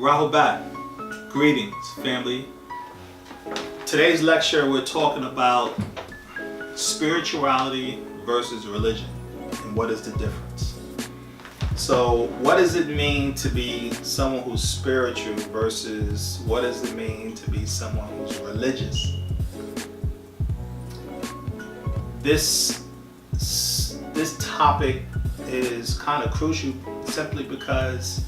Rahubat. Greetings, family. Today's lecture, we're talking about spirituality versus religion and what is the difference. So what does it mean to be someone who's spiritual versus what does it mean to be someone who's religious? This topic is kind of crucial simply because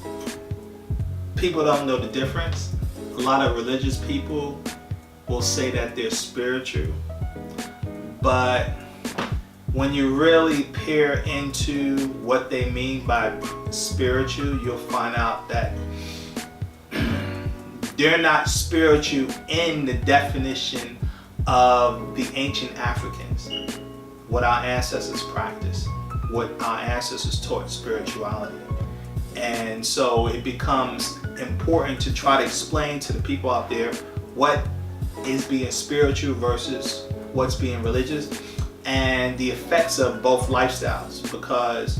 people don't know the difference. A lot of religious people will say that they're spiritual, but when you really peer into what they mean by spiritual, you'll find out that they're not spiritual in the definition of the ancient Africans, what our ancestors practiced, what our ancestors taught spirituality. And so it becomes important to try to explain to the people out there what is being spiritual versus what's being religious, and the effects of both lifestyles, because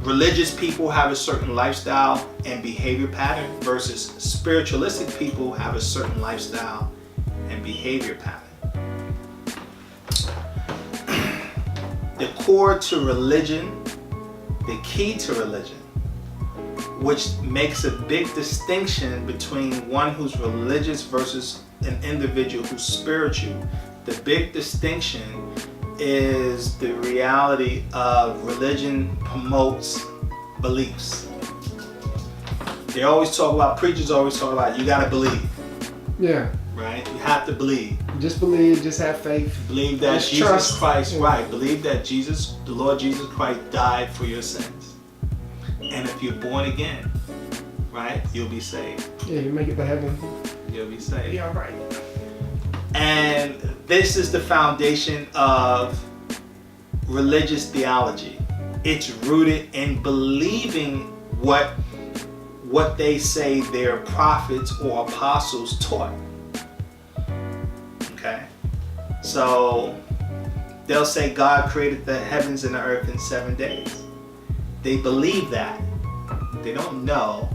religious people have a certain lifestyle and behavior pattern versus spiritualistic people have a certain lifestyle and behavior pattern. The core to religion, the key to religion, which makes a big distinction between one who's religious versus an individual who's spiritual. The big distinction is the reality of religion promotes beliefs. They always talk about, preachers always talk about, you gotta believe. Yeah. Right? You have to believe. Just believe, just have faith. Believe that just Jesus trust. Christ, Yeah. right. Believe that Jesus, the Lord Jesus Christ died for your sins. And if you're born again, right, you'll be saved. Yeah, you make it to heaven. You'll be saved. Yeah, right. And this is the foundation of religious theology. It's rooted in believing what they say their prophets or apostles taught. Okay? So they'll say God created the heavens and the earth in 7 days. They believe that. They don't know.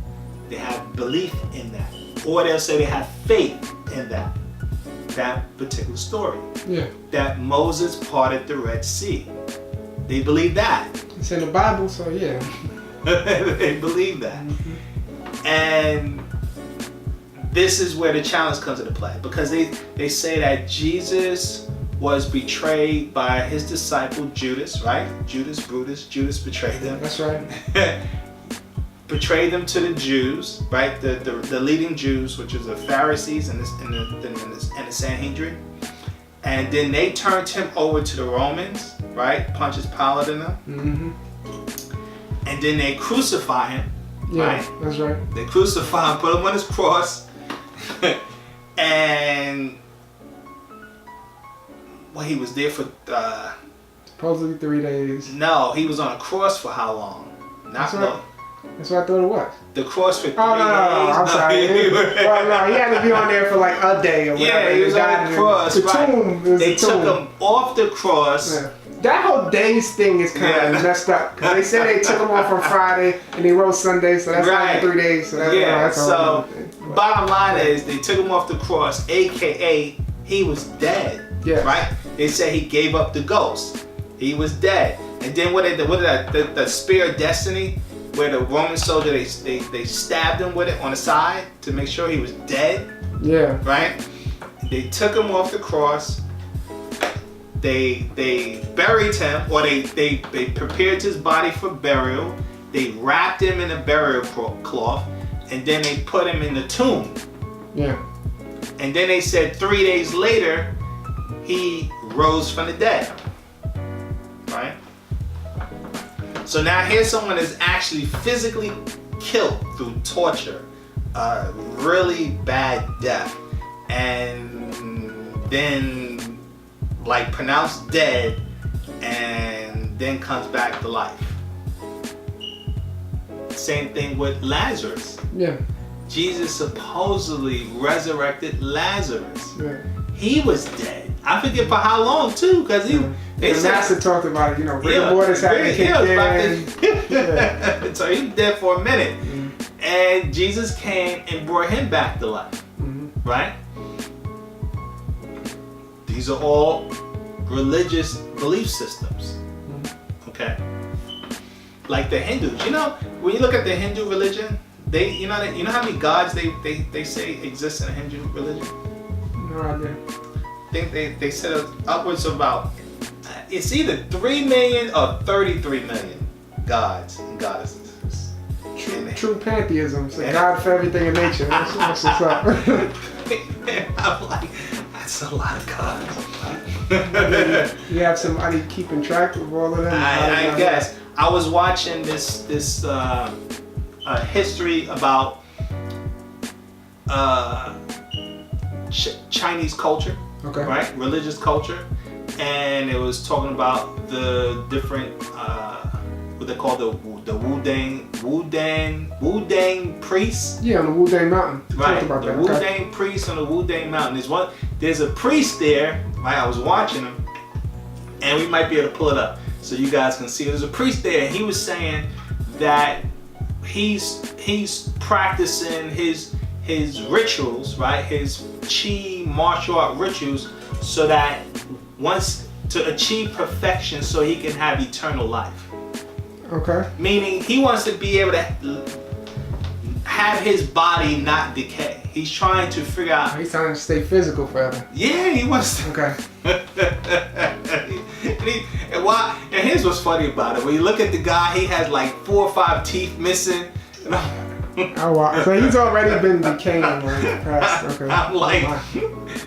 They have belief in that. Or they'll say they have faith in that particular story. Yeah. That Moses parted the Red Sea. They believe that. It's in the Bible, so yeah. They believe that. Mm-hmm. And this is where the challenge comes into play, because they say that Jesus was betrayed by his disciple Judas, right? Judas betrayed him. That's right. Betrayed them to the Jews, right? The leading Jews, which is the Pharisees and the Sanhedrin. And then they turned him over to the Romans, right? Pontius Pilate and them. Mm-hmm. And then they crucify him, yeah, right? That's right. They crucify him, put him on his cross. And well, he was there for supposedly 3 days. No, he was on a cross for how long? That's what I thought it was. The cross for 3 days. Oh, no, I'm sorry. Well, no, he had to be on there for like a day or whatever. Yeah, he was on the cross, right. They took him off the cross. Yeah. That whole days thing is kind of messed up. Cause they said they took him off on Friday and they rose Sunday, so that's like 3 days. So that's so bottom line is they took him off the cross, aka he was dead. Yeah. Right? They said he gave up the ghost. He was dead. And then what did the spear of destiny, where the Roman soldier they stabbed him with it on the side to make sure he was dead. Yeah. Right? They took him off the cross. They buried him, or they prepared his body for burial. They wrapped him in a burial cloth, and then they put him in the tomb. Yeah. And then they said 3 days later, he rose from the dead. Right? So now here's someone that's actually physically killed through torture, really bad death, and then like pronounced dead, and then comes back to life. Same thing with Lazarus. Yeah. Jesus supposedly resurrected Lazarus. Yeah. He was dead. I forget for how long too, because he. The master talked about it, rigor mortis having kicked in. So he was dead for a minute. Mm-hmm. And Jesus came and brought him back to life, right? These are all religious belief systems, okay? Like the Hindus, you know, when you look at the Hindu religion, you know how many gods they say exist in the Hindu religion? No idea. I think they said upwards of about, it's either 3 million or 33 million gods and goddesses. True pantheism. It's a God for everything in nature. That's what's up. I'm like, that's a lot of gods. You have somebody keeping track of all of them? I guess. I was watching this history about Chinese culture, right? Religious culture, and it was talking about the different what they call the Wudang priests. Yeah, on the Wudang Mountain. Right, the Wudang priests on the Wudang Mountain. There's a priest there. Right, I was watching him, and we might be able to pull it up so you guys can see. There's a priest there, and he was saying that he's practicing his rituals, right? His chi martial art rituals, so that once to achieve perfection, so he can have eternal life. Okay. Meaning he wants to be able to have his body not decay. He's trying to figure out. He's trying to stay physical forever. Yeah, he wants to. Okay. and here's what's funny about it. When you look at the guy, he has like 4 or 5 teeth missing. Oh wow. So he's already been decaying past. Okay. I'm like,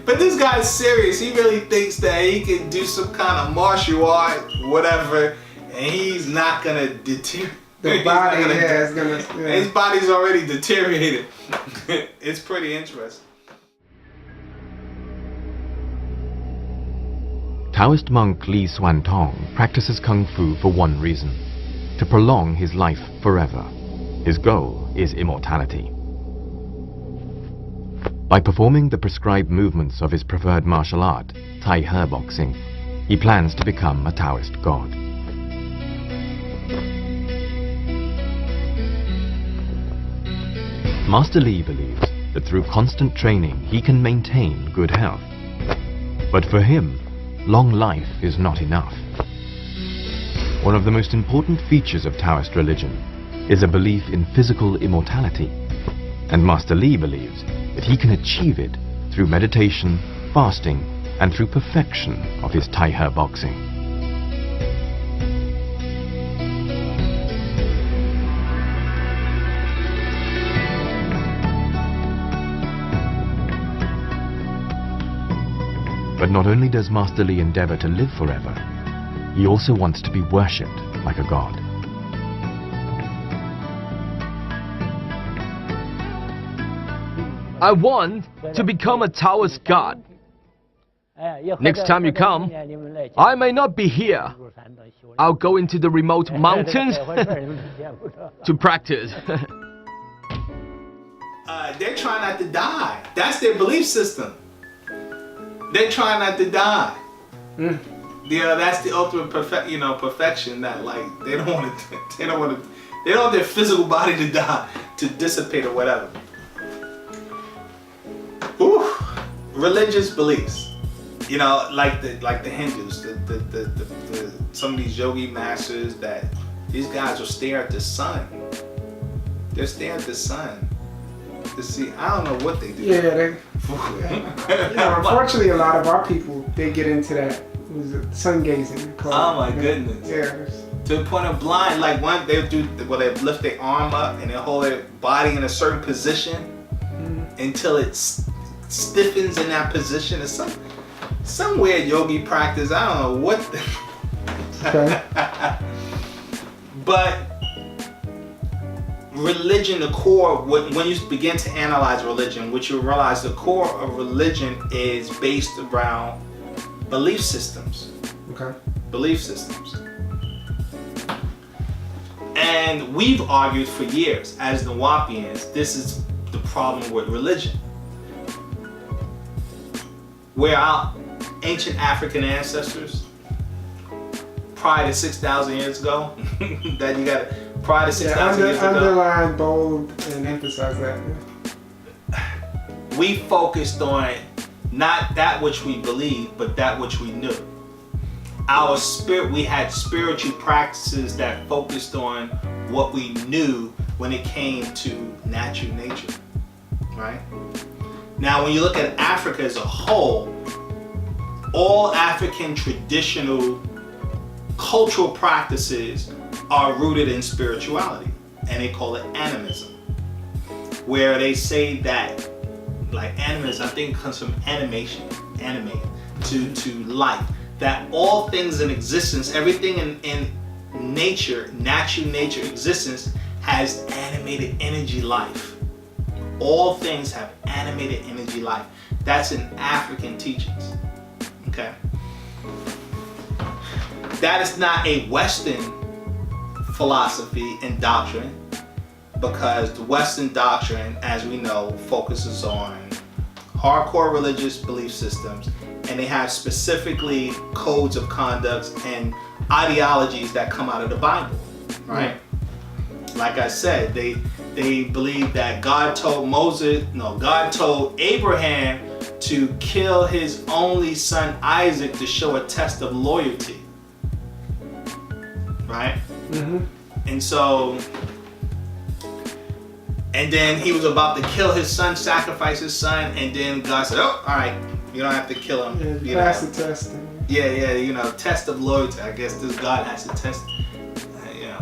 but this guy's serious. He really thinks that he can do some kind of martial art, whatever, and he's not gonna deteriorate. The body, is gonna. Yeah. His body's already deteriorated. It's pretty interesting. Taoist monk Li Xuantong practices Kung Fu for one reason: to prolong his life forever. His goal is immortality. By performing the prescribed movements of his preferred martial art, Tai He boxing, he plans to become a Taoist god. Master Li believes that through constant training he can maintain good health. But for him, long life is not enough. One of the most important features of Taoist religion is a belief in physical immortality, and Master Li believes that he can achieve it through meditation, fasting, and through perfection of his Tai He boxing. But not only does Master Li endeavor to live forever, he also wants to be worshipped like a god. I want to become a Taoist god. Next time you come, I may not be here. I'll go into the remote mountains to practice. They're trying not to die. That's their belief system. They're trying not to die. That's the ultimate perfection. That like they don't want their physical body to die, to dissipate or whatever. Whew. Religious beliefs, like the Hindus, some of these yogi masters, that these guys will stare at the sun. They're staring at the sun to see. I don't know what they do. Yeah, unfortunately, a lot of our people, they get into that sun gazing. Oh my goodness. Yeah. To the point of blind, like they lift their arm up and they hold their body in a certain position until it stiffens in that position. It's some weird yogi practice. I don't know what the Okay. But religion, the core, when you begin to analyze religion, what you realize the core of religion is based around belief systems. Okay. Belief systems. And we've argued for years as Nuwaupians, this is the problem with religion. Where our ancient African ancestors, prior to 6,000 years ago, that you gotta prior to 6,000 years ago. Underline, bold, and emphasize that. We focused on not that which we believed, but that which we knew. Our spirit, we had spiritual practices that focused on what we knew when it came to natural nature, right? Now, when you look at Africa as a whole, all African traditional cultural practices are rooted in spirituality, and they call it animism, where they say that, like animism, I think it comes from animation, animate, to life, that all things in existence, everything in nature, natural nature existence, has animated energy life. All things have animated energy life. That's in African teachings. Okay. That is not a Western philosophy and doctrine, because the Western doctrine, as we know, focuses on hardcore religious belief systems, and they have specifically codes of conduct and ideologies that come out of the Bible, right? Like I said, they believe that God told Abraham to kill his only son Isaac to show a test of loyalty, right? Mm-hmm. And so, and then he was about to kill his son, sacrifice his son, and then God said, "Oh, all right, you don't have to kill him." Yeah, pass the test. Yeah, test of loyalty. I guess this God has to test.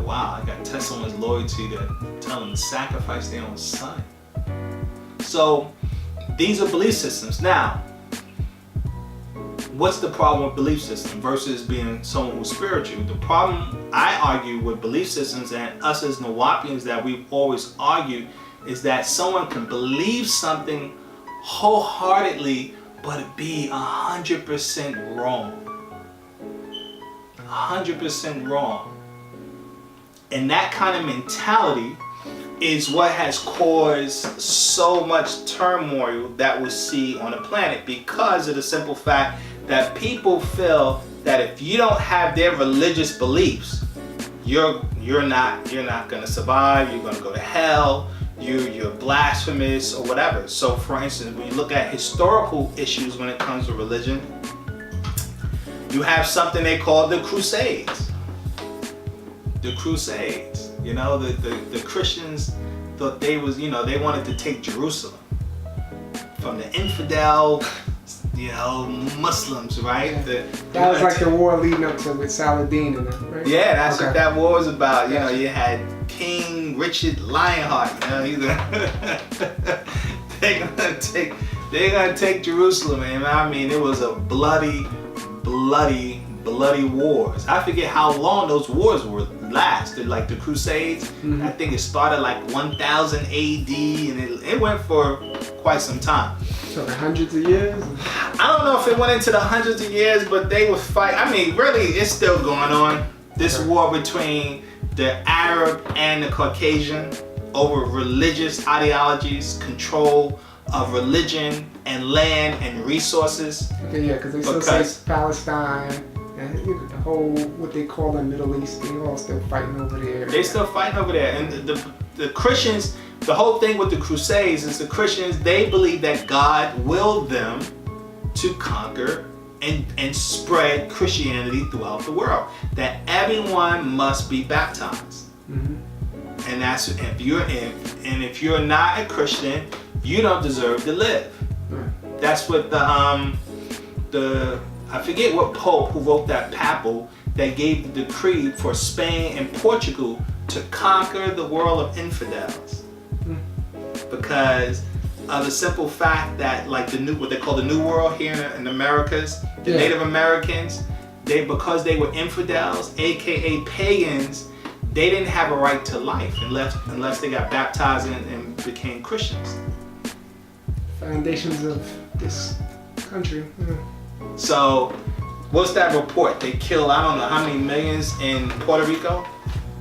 Wow, I got to test someone's loyalty to tell them to sacrifice their own son. So these are belief systems. Now, what's the problem with belief system versus being someone who's spiritual? The problem, I argue, with belief systems, and us as Nuwaupians that we've always argued, is that someone can believe something wholeheartedly, but it be 100% wrong. 100% wrong. And that kind of mentality is what has caused so much turmoil that we see on the planet, because of the simple fact that people feel that if you don't have their religious beliefs, you're not gonna survive, you're gonna go to hell, you're blasphemous or whatever. So for instance, when you look at historical issues when it comes to religion, you have something they call the Crusades. The Crusades, the Christians thought they wanted to take Jerusalem from the infidel, Muslims, right? Yeah. That was like the war leading up to with Saladin and them, right? Yeah, that's what that war was about. You had King Richard Lionheart. They're gonna take Jerusalem, and I mean, it was a bloody wars. I forget how long those wars were lasted, like the Crusades. Mm-hmm. I think it started like 1000 AD, and it went for quite some time. So hundreds of years? I don't know if it went into the hundreds of years, but they would fight. I mean, really, it's still going on. This war between the Arab and the Caucasian over religious ideologies, control of religion and land and resources. Okay, yeah, because they still say Palestine and the whole, what they call the Middle East, they all still fighting over there. They still fighting over there. And the Christians, the whole thing with the Crusades is the Christians, they believe that God willed them to conquer and spread Christianity throughout the world. That everyone must be baptized. Mm-hmm. And that's, if you're not a Christian, you don't deserve to live. Right. That's what I forget what Pope who wrote that papal that gave the decree for Spain and Portugal to conquer the world of infidels. Because of the simple fact that, like what they call the New World here in the Americas, the Native Americans, because they were infidels, aka pagans, they didn't have a right to life unless they got baptized and became Christians. Foundations of this country. Yeah. So, what's that report? They killed, I don't know how many millions in Puerto Rico?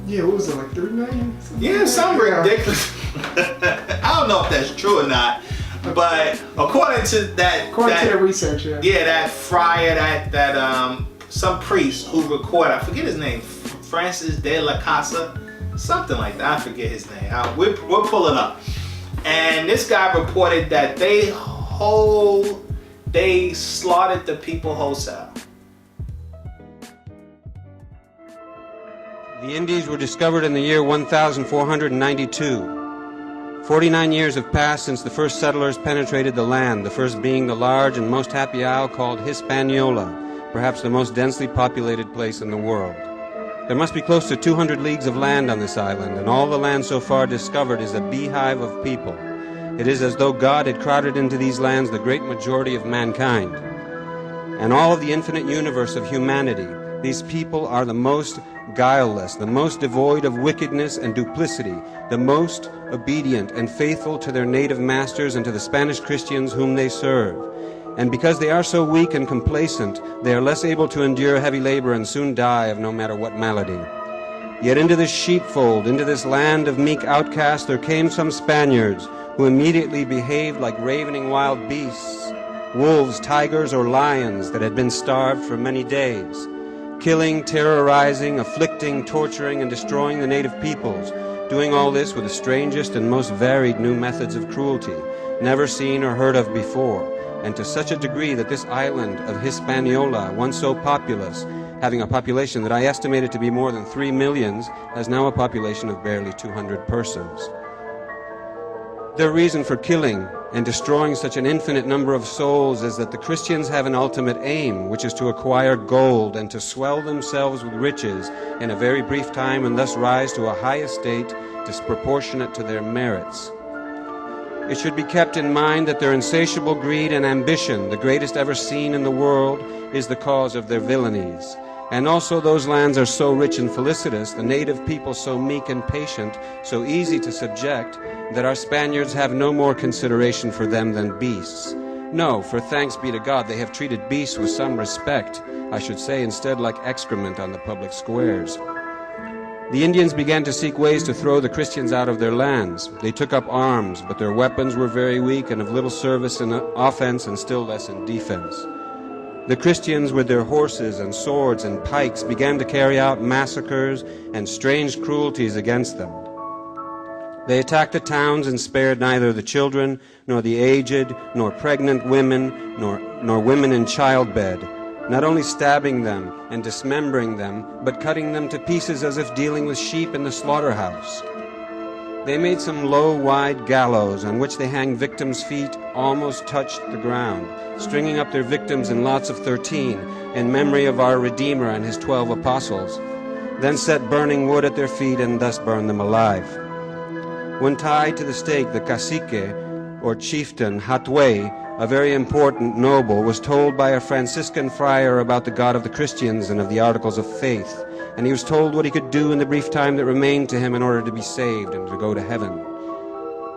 Yeah, what was it, like 3 million? Something ridiculous. I don't know if that's true or not, but according to the research, that friar, that some priest who recorded, I forget his name, Francis de la Casa, something like that. I forget his name. We'll pull it up. And this guy reported that they slaughtered the people wholesale. The Indies were discovered in the year 1492. 49 years have passed since the first settlers penetrated the land, the first being the large and most happy isle called Hispaniola, perhaps the most densely populated place in the world. There must be close to 200 leagues of land on this island, and all the land so far discovered is a beehive of people. It is as though God had crowded into these lands the great majority of mankind. And all of the infinite universe of humanity, these people are the most guileless, the most devoid of wickedness and duplicity, the most obedient and faithful to their native masters and to the Spanish Christians whom they serve. And because they are so weak and complacent, they are less able to endure heavy labor and soon die of no matter what malady. Yet into this sheepfold, into this land of meek outcasts, there came some Spaniards who immediately behaved like ravening wild beasts, wolves, tigers, or lions that had been starved for many days, killing, terrorizing, afflicting, torturing, and destroying the native peoples, doing all this with the strangest and most varied new methods of cruelty, never seen or heard of before, and to such a degree that this island of Hispaniola, once so populous, having a population that I estimated to be more than 3 millions, has now a population of barely 200 persons. Their reason for killing and destroying such an infinite number of souls is that the Christians have an ultimate aim, which is to acquire gold and to swell themselves with riches in a very brief time and thus rise to a high estate disproportionate to their merits. It should be kept in mind that their insatiable greed and ambition, the greatest ever seen in the world, is the cause of their villainies. And also those lands are so rich and felicitous, the native people so meek and patient, so easy to subject, that our Spaniards have no more consideration for them than beasts. No, for thanks be to God, they have treated beasts with some respect, I should say instead like excrement on the public squares. The Indians began to seek ways to throw the Christians out of their lands. They took up arms, but their weapons were very weak and of little service in offense and still less in defense. The Christians with their horses and swords and pikes began to carry out massacres and strange cruelties against them. They attacked the towns and spared neither the children, nor the aged, nor pregnant women, nor women in childbed, not only stabbing them and dismembering them, but cutting them to pieces as if dealing with sheep in the slaughterhouse. They made some low, wide gallows on which they hanged victims' feet almost touched the ground, stringing up their victims in lots of 13 in memory of our Redeemer and his 12 apostles, then set burning wood at their feet and thus burned them alive. When tied to the stake, the cacique, or chieftain, Hatway, a very important noble, was told by a Franciscan friar about the God of the Christians and of the articles of faith, and he was told what he could do in the brief time that remained to him in order to be saved and to go to heaven.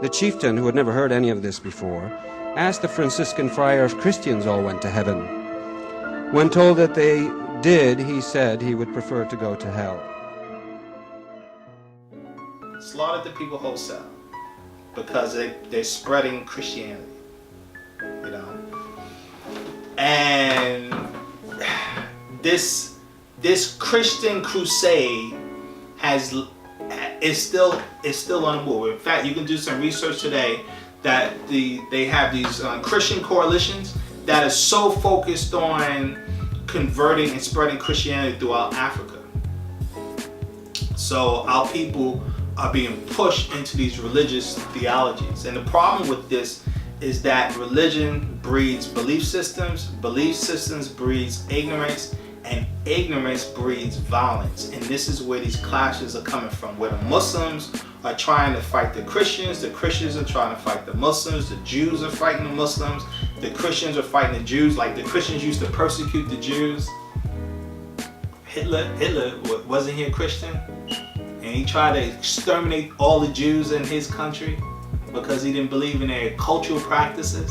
The chieftain, who had never heard any of this before, asked the Franciscan friar if Christians all went to heaven. When told that they did, he said he would prefer to go to hell. Slaughtered the people wholesale because they're spreading Christianity, you know. And this Christian crusade is still on the move. In fact, you can do some research today that they have these Christian coalitions that are so focused on converting and spreading Christianity throughout Africa. So our people are being pushed into these religious theologies. And the problem with this is that religion breeds belief systems breeds ignorance, and ignorance breeds violence. And this is where these clashes are coming from, where the Muslims are trying to fight the Christians are trying to fight the Muslims, the Jews are fighting the Muslims, the Christians are fighting the Jews, like the Christians used to persecute the Jews. Hitler wasn't he a Christian? And he tried to exterminate all the Jews in his country because he didn't believe in their cultural practices.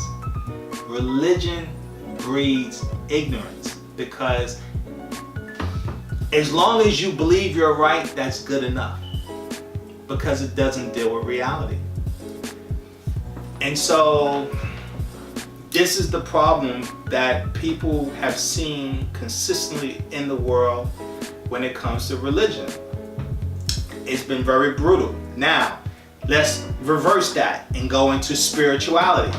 Religion breeds ignorance, because as long as you believe you're right, that's good enough, because it doesn't deal with reality. And so this is the problem that people have seen consistently in the world when it comes to religion. it's been very brutal. Now, let's reverse that and go into spirituality.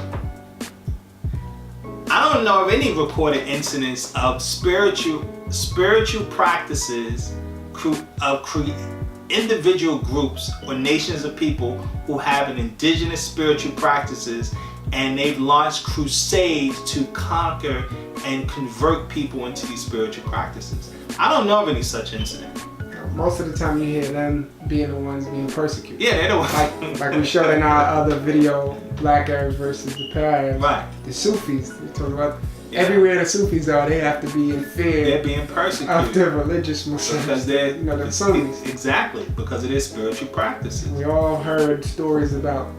I don't know of any recorded incidents of spiritual practices of individual groups or nations of people who have an indigenous spiritual practices, and they've launched crusades to conquer and convert people into these spiritual practices. I don't know of any such incident. Most of the time you hear them being the ones being persecuted. Yeah, they're the ones. Like we showed in our other video, Black Arabs versus the Arabs. Right. The Sufis, we talk about everywhere the Sufis are, they have to be in fear. They're being persecuted. Of the religious Muslims. Because they're, the Sunnis. Exactly, because of their spiritual practices. We all heard stories about,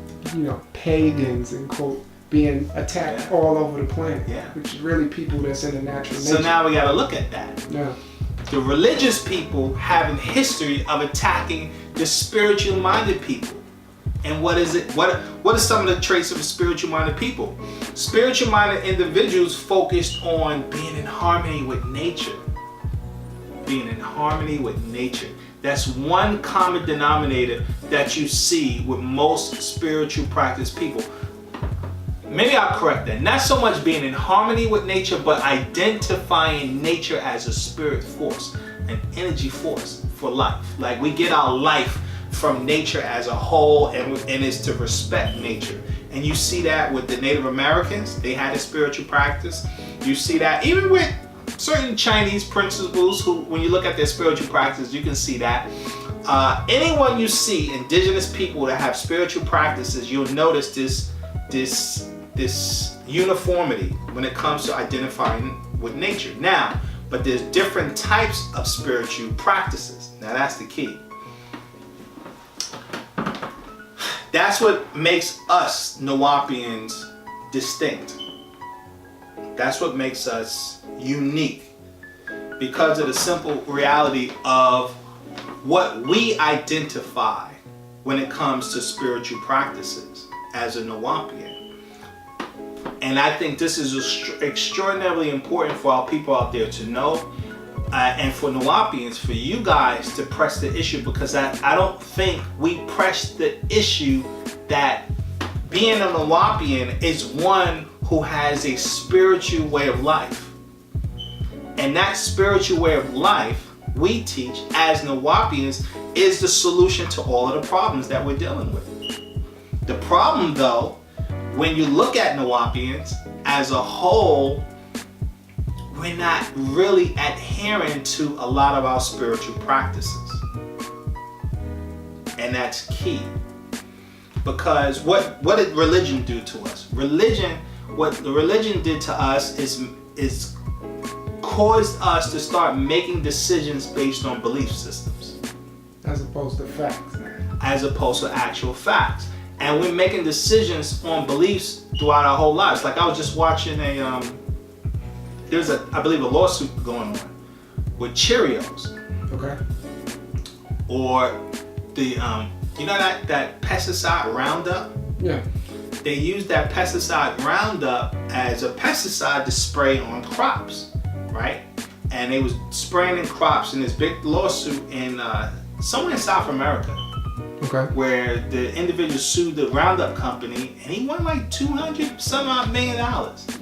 pagans and quote, being attacked all over the planet. Yeah. Which is really people that's in the natural nature. So now we gotta look at that. Yeah. The religious people have a history of attacking the spiritual minded people. And what is it? What are some of the traits of spiritual minded people? Spiritual minded individuals focused on being in harmony with nature. Being in harmony with nature. That's one common denominator that you see with most spiritual practice people. Maybe I'll correct that. Not so much being in harmony with nature, but identifying nature as a spirit force, an energy force for life. Like we get our life from nature as a whole, and it's to respect nature. And you see that with the Native Americans. They had a spiritual practice. You see that even with certain Chinese principles who, when you look at their spiritual practice, you can see that. Anyone you see, indigenous people that have spiritual practices, you'll notice this uniformity when it comes to identifying with nature. Now, but there's different types of spiritual practices. Now that's the key. That's what makes us Nuwaupians distinct. That's what makes us unique, because of the simple reality of what we identify when it comes to spiritual practices as a Nuwaupian. And I think this is extraordinarily important for our people out there to know, and for Nuwaupians, for you guys to press the issue, because I don't think we press the issue that being a Nuwaupian is one who has a spiritual way of life. And that spiritual way of life, we teach as Nuwaupians, is the solution to all of the problems that we're dealing with. The problem though, when you look at Nuwaupians as a whole, we're not really adhering to a lot of our spiritual practices. And that's key. Because what did religion do to us? What the religion did to us is caused us to start making decisions based on belief systems. As opposed to facts. As opposed to actual facts. And we're making decisions on beliefs throughout our whole lives. Like I was just watching there's I believe a lawsuit going on with Cheerios. Okay. Or the that pesticide Roundup? Yeah. They used that pesticide Roundup as a pesticide to spray on crops, right? And they was spraying in crops in this big lawsuit in somewhere in South America. Okay. Where the individual sued the Roundup company, and he won like $200 million.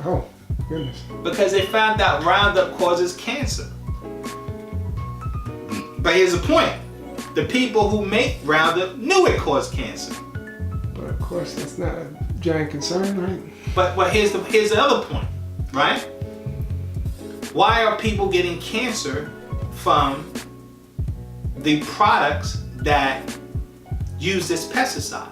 Oh, goodness. Because they found out Roundup causes cancer. But here's the point. The people who make Roundup knew it caused cancer. But of course, that's not a giant concern, right? But here's the other point, right? Why are people getting cancer from the products that use this pesticide?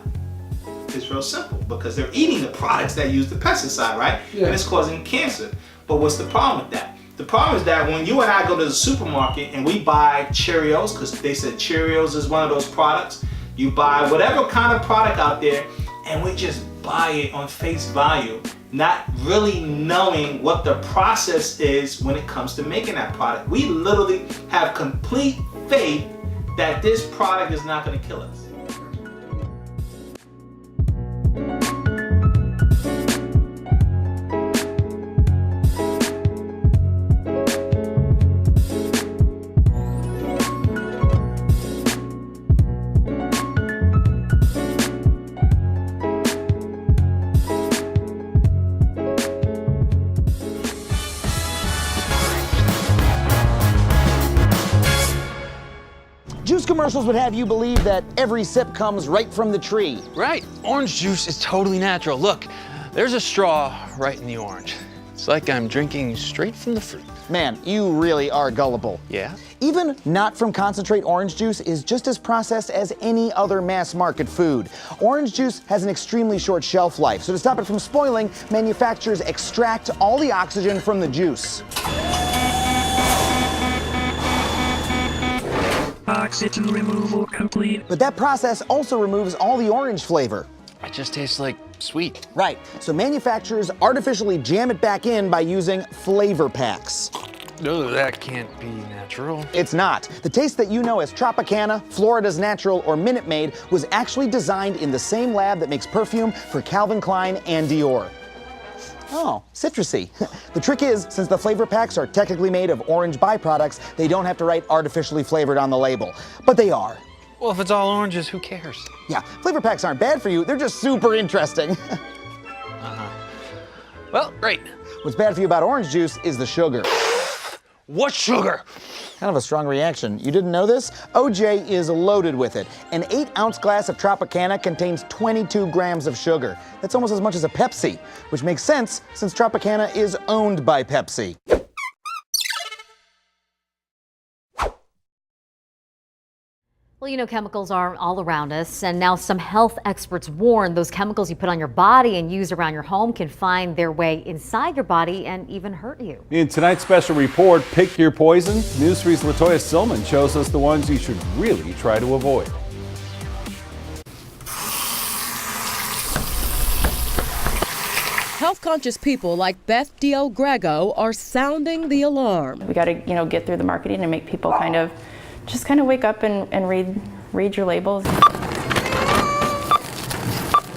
It's real simple, because they're eating the products that use the pesticide, right? Yeah. And it's causing cancer. But what's the problem with that? The problem is that when you and I go to the supermarket and we buy Cheerios, because they said Cheerios is one of those products, you buy whatever kind of product out there, and we just buy it on face value, not really knowing what the process is when it comes to making that product. We literally have complete faith that this product is not going to kill us. commercials would have you believe that every sip comes right from the tree. Right. Orange juice is totally natural. Look, there's a straw right in the orange. It's like I'm drinking straight from the fruit. Man, you really are gullible. Yeah? Even not from concentrate orange juice is just as processed as any other mass market food. Orange juice has an extremely short shelf life, so to stop it from spoiling, manufacturers extract all the oxygen from the juice. Oxygen removal complete. But that process also removes all the orange flavor. It just tastes like sweet. Right, so manufacturers artificially jam it back in by using flavor packs. No, that can't be natural. It's not. The taste that you know as Tropicana, Florida's Natural, or Minute Maid was actually designed in the same lab that makes perfume for Calvin Klein and Dior. Oh, citrusy. The trick is, since the flavor packs are technically made of orange byproducts, they don't have to write artificially flavored on the label. But they are. Well, if it's all oranges, who cares? Yeah, flavor packs aren't bad for you, they're just super interesting. Well, great. What's bad for you about orange juice is the sugar. What sugar? Kind of a strong reaction. You didn't know this? OJ is loaded with it. An 8-ounce glass of Tropicana contains 22 grams of sugar. That's almost as much as a Pepsi, which makes sense since Tropicana is owned by Pepsi. Well, you know, chemicals are all around us, and now some health experts warn those chemicals you put on your body and use around your home can find their way inside your body and even hurt you. In tonight's special report, Pick Your Poison, News 3's Latoya Silman shows us the ones you should really try to avoid. Health-conscious people like Beth D.L. Grego are sounding the alarm. We got to, get through the marketing and make people just wake up and read your labels.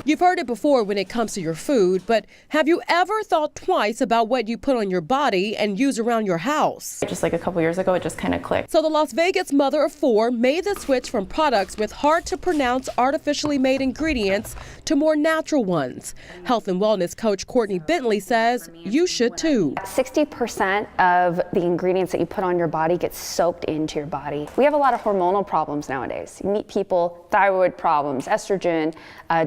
You've heard it before when it comes to your food, but have you ever thought twice about what you put on your body and use around your house? Just like a couple years ago, it just kind of clicked. So the Las Vegas mother of 4 made the switch from products with hard-to-pronounce artificially made ingredients to more natural ones. Health and wellness coach Courtney Bentley says you should too. 60% of the ingredients that you put on your body get soaked into your body. We have a lot of hormonal problems nowadays. You meet people, thyroid problems, estrogen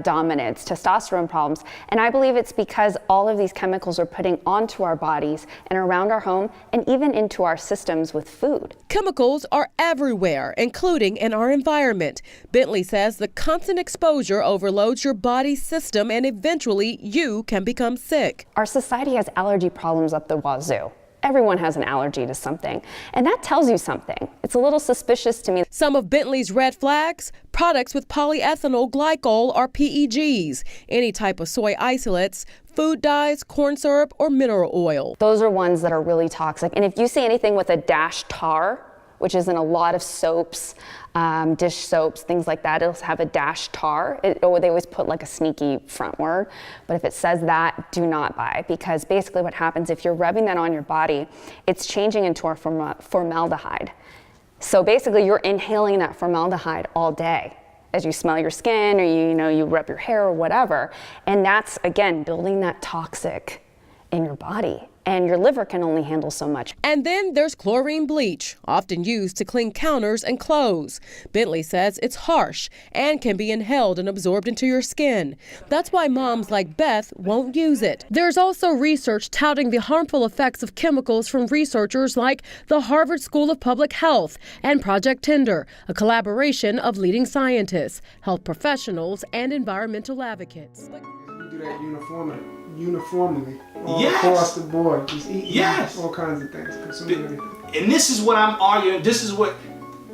dominance, testosterone problems, and I believe it's because all of these chemicals are putting onto our bodies and around our home and even into our systems with food. Chemicals are everywhere, including in our environment. Bentley says the constant exposure overloads your body's system and eventually you can become sick. Our society has allergy problems up the wazoo. Everyone has an allergy to something, and that tells you something. It's a little suspicious to me. Some of Bentley's red flags: products with polyethyl glycol or PEGs, any type of soy isolates, food dyes, corn syrup, or mineral oil. Those are ones that are really toxic. And if you see anything with a dash tar, which is in a lot of soaps, dish soaps, things like that, it'll have a dash tar. Or they always put like a sneaky front word. But if it says that, do not buy, because basically what happens if you're rubbing that on your body, it's changing into our formaldehyde. So basically you're inhaling that formaldehyde all day as you smell your skin or you rub your hair or whatever. And that's, again, building that toxic in your body. And your liver can only handle so much. And then there's chlorine bleach, often used to clean counters and clothes. Bentley says it's harsh and can be inhaled and absorbed into your skin. That's why moms like Beth won't use it. There's also research touting the harmful effects of chemicals from researchers like the Harvard School of Public Health and Project Tinder, a collaboration of leading scientists, health professionals, and environmental advocates. We do that uniformly. All across the board, just eating all kinds of things, consuming everything. And this is what I'm arguing. This is what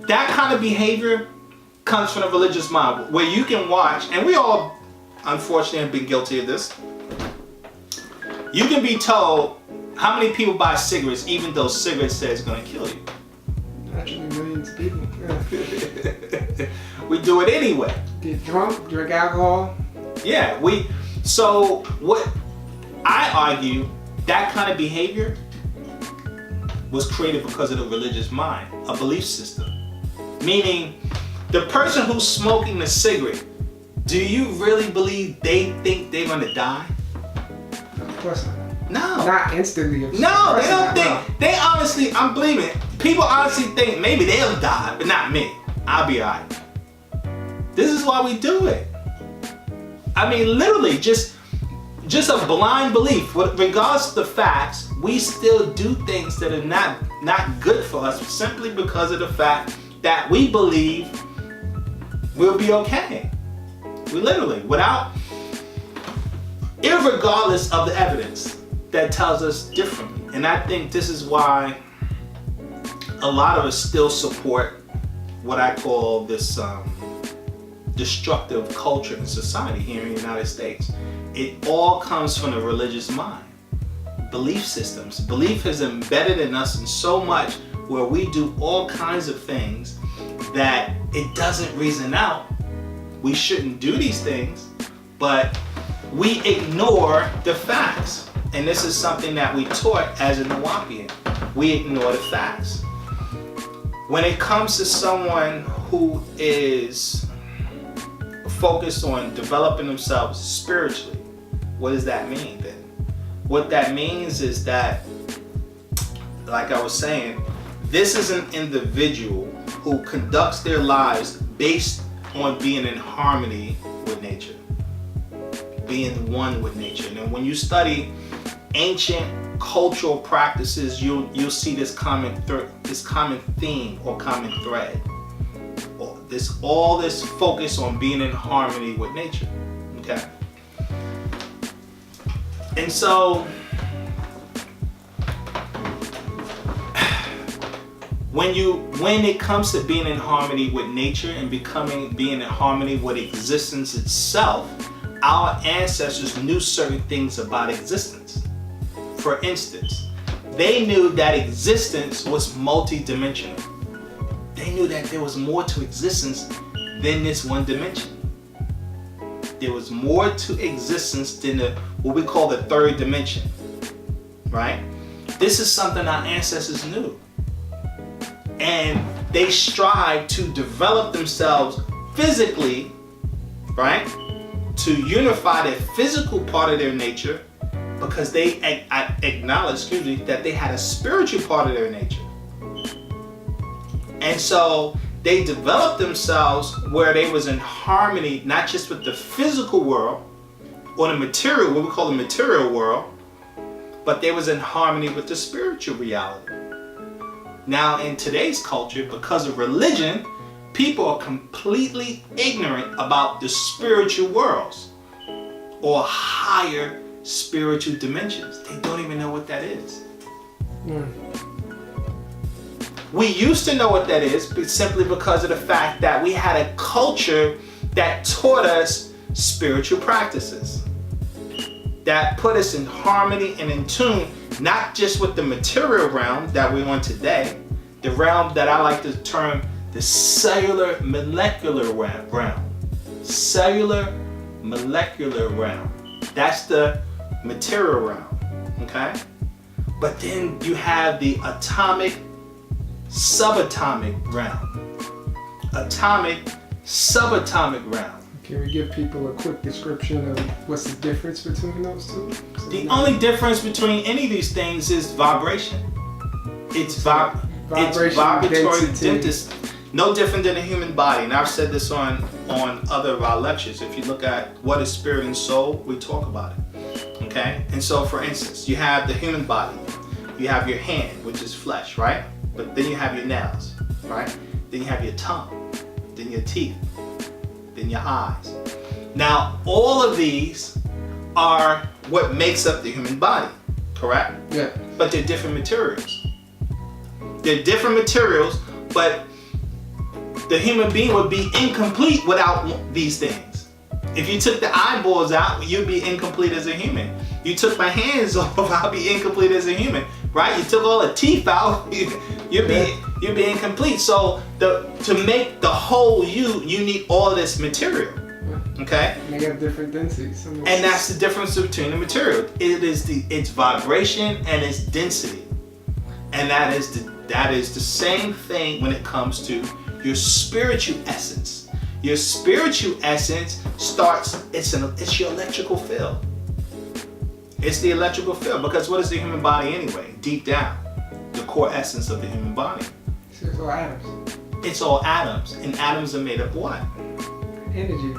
that kind of behavior comes from the religious mind, where you can watch, and we all, unfortunately, have been guilty of this. You can be told how many people buy cigarettes, even though cigarettes say it's going to kill you. Actually, millions of people. Yeah. We do it anyway. Get drunk, drink alcohol. Yeah, so what I argue, that kind of behavior was created because of the religious mind, a belief system. Meaning, the person who's smoking the cigarette, do you really believe they think they're gonna die? Of course not. No. Not instantly. No, they don't think. They honestly, I'm believing, people honestly think maybe they'll die, but not me. I'll be alright. This is why we do it. I mean, literally, just a blind belief. Regardless of the facts, we still do things that are not good for us simply because of the fact that we believe we'll be okay. We literally, irregardless of the evidence that tells us differently. And I think this is why a lot of us still support what I call this destructive culture in society here in the United States. It all comes from the religious mind. Belief systems. Belief is embedded in us in so much where we do all kinds of things that it doesn't reason out. We shouldn't do these things, but we ignore the facts. And this is something that we taught as a Nuwaupian. We ignore the facts. When it comes to someone who is focused on developing themselves spiritually, what does that mean then? What that means is that, like I was saying, this is an individual who conducts their lives based on being in harmony with nature, being one with nature. And when you study ancient cultural practices, you'll see this common theme or common thread. All this focus on being in harmony with nature. Okay. And so when it comes to being in harmony with nature and being in harmony with existence itself, our ancestors knew certain things about existence. For instance, they knew that existence was multidimensional. They knew that there was more to existence than this one dimension. There was more to existence than what we call the third dimension, right? This is something our ancestors knew. And they strive to develop themselves physically, right? To unify the physical part of their nature because they acknowledge, that they had a spiritual part of their nature. And so they developed themselves where they was in harmony, not just with the physical world or the material, what we call the material world, but they was in harmony with the spiritual reality. Now in today's culture, because of religion, people are completely ignorant about the spiritual worlds or higher spiritual dimensions. They don't even know what that is. We used to know what that is, but simply because of the fact that we had a culture that taught us spiritual practices, that put us in harmony and in tune, not just with the material realm that we're on today, the realm that I like to term the cellular molecular realm. Cellular molecular realm. That's the material realm, okay? But then you have the atomic, subatomic realm. Atomic, subatomic realm. Can we give people a quick description of what's the difference between those two? The only difference between any of these things is vibration. It's vibratory density. No different than a human body. And I've said this on other of our lectures. If you look at what is spirit and soul, we talk about it. Okay? And so for instance, you have the human body. You have your hand, which is flesh, right? But then you have your nails, right? Then you have your tongue, then your teeth, then your eyes. Now, all of these are what makes up the human body, correct? Yeah. But they're different materials. They're different materials, but the human being would be incomplete without these things. If you took the eyeballs out, you'd be incomplete as a human. You took my hands off, I'll be incomplete as a human, right? You took all the teeth out, you'd be incomplete. So to make the whole you need all this material, okay? And they have different densities. And that's the difference between the material. It's vibration and its density, and that is the same thing when it comes to your spiritual essence. Your spiritual essence it's your electrical field. It's the electrical field, because what is the human body anyway? Deep down, the core essence of the human body. It's all atoms. It's all atoms, and atoms are made of what? Energy.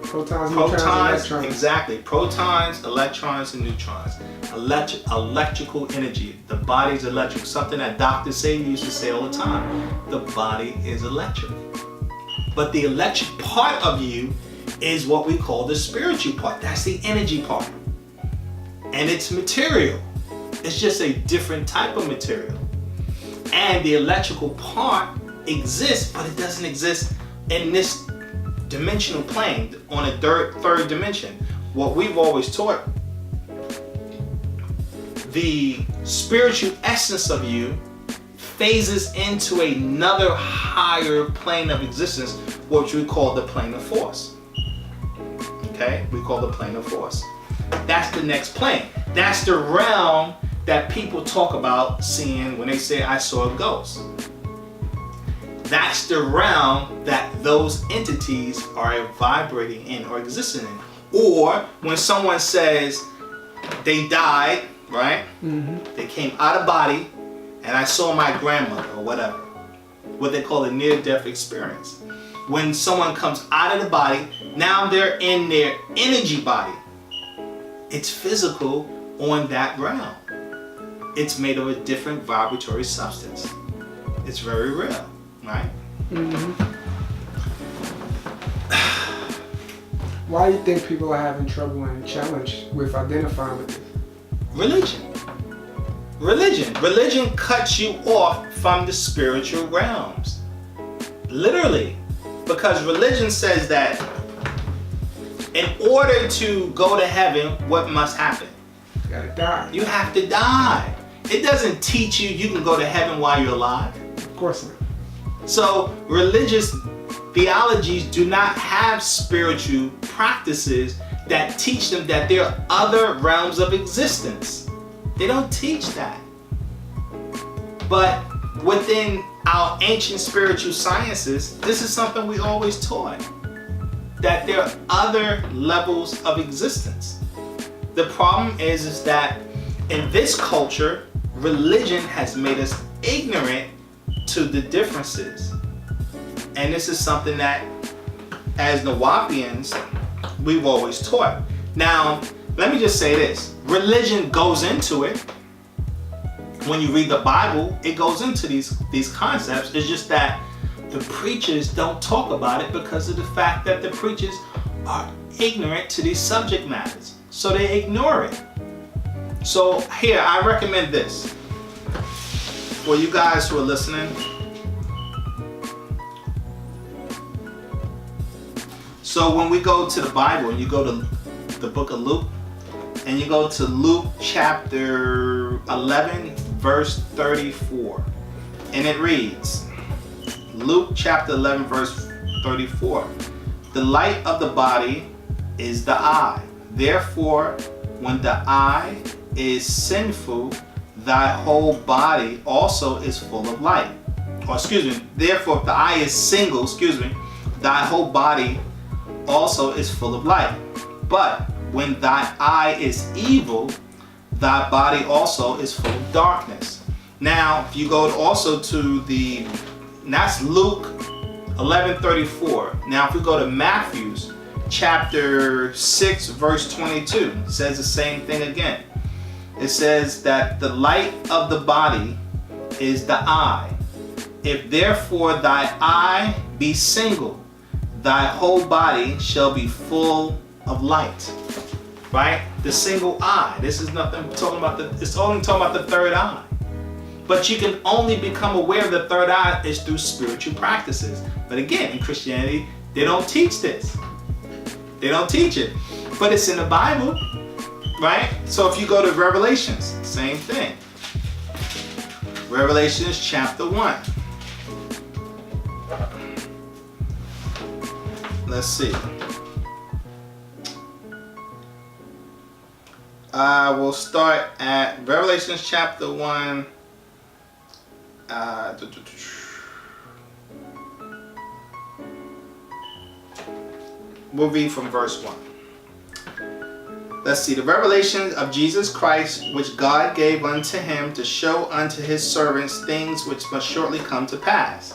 Protons, neutrons, electrons. Exactly. Protons, electrons, and neutrons. Electrical energy. The body's electric. Something that Dr. Say used to say all the time. The body is electric. But the electric part of you is what we call the spiritual part. That's the energy part. And it's material. It's just a different type of material. And the electrical part exists, but it doesn't exist in this dimensional plane, on a third dimension. What we've always taught, the spiritual essence of you phases into another higher plane of existence, which we call the plane of force. Okay, we call the plane of force. That's the next plane. That's the realm that people talk about seeing when they say, I saw a ghost. That's the realm that those entities are vibrating in or existing in. Or when someone says they died, right? They came out of body and I saw my grandmother or whatever. What they call a near-death experience. When someone comes out of the body, now they're in their energy body. It's physical on that realm. It's made of a different vibratory substance. It's very real, right? Why do you think people are having trouble and challenged with identifying with this? Religion cuts you off from the spiritual realms. Literally. Because religion says that in order to go to heaven, what must happen? You gotta die. You have to die. It doesn't teach you can go to heaven while you're alive. Of course not. So religious theologies do not have spiritual practices that teach them that there are other realms of existence. They don't teach that. But within our ancient spiritual sciences, this is something we always taught. That there are other levels of existence. The problem is that in this culture, religion has made us ignorant to the differences. And this is something that, as Nuwaupians, we've always taught. Now, let me just say this. Religion goes into it. When you read the Bible, it goes into these concepts. It's just that the preachers don't talk about it because of the fact that the preachers are ignorant to these subject matters. So they ignore it. So here, I recommend this. For you guys who are listening, so when we go to the Bible and you go to the book of Luke, and you go to Luke chapter 11, verse 34, and it reads, Luke chapter 11, verse 34, the light of the body is the eye. Therefore, when the eye is sinful, thy whole body also is full of light. Or therefore if the eye is single, thy whole body also is full of light. But when thy eye is evil, thy body also is full of darkness. Now, if you go also to that's Luke 11:34. Now, if we go to Matthew's chapter 6, verse 22, it says the same thing again. It says that the light of the body is the eye. If therefore thy eye be single, thy whole body shall be full of light. Right? The single eye. This is nothing talking about it's only talking about the third eye. But you can only become aware of the third eye is through spiritual practices. But again, in Christianity, they don't teach this. They don't teach it. But it's in the Bible. Right? So if you go to Revelations, same thing. Revelations chapter 1. Let's see. We'll start at Revelations chapter 1. We'll read from verse 1. Let's see. The revelation of Jesus Christ, which God gave unto him to show unto his servants things which must shortly come to pass.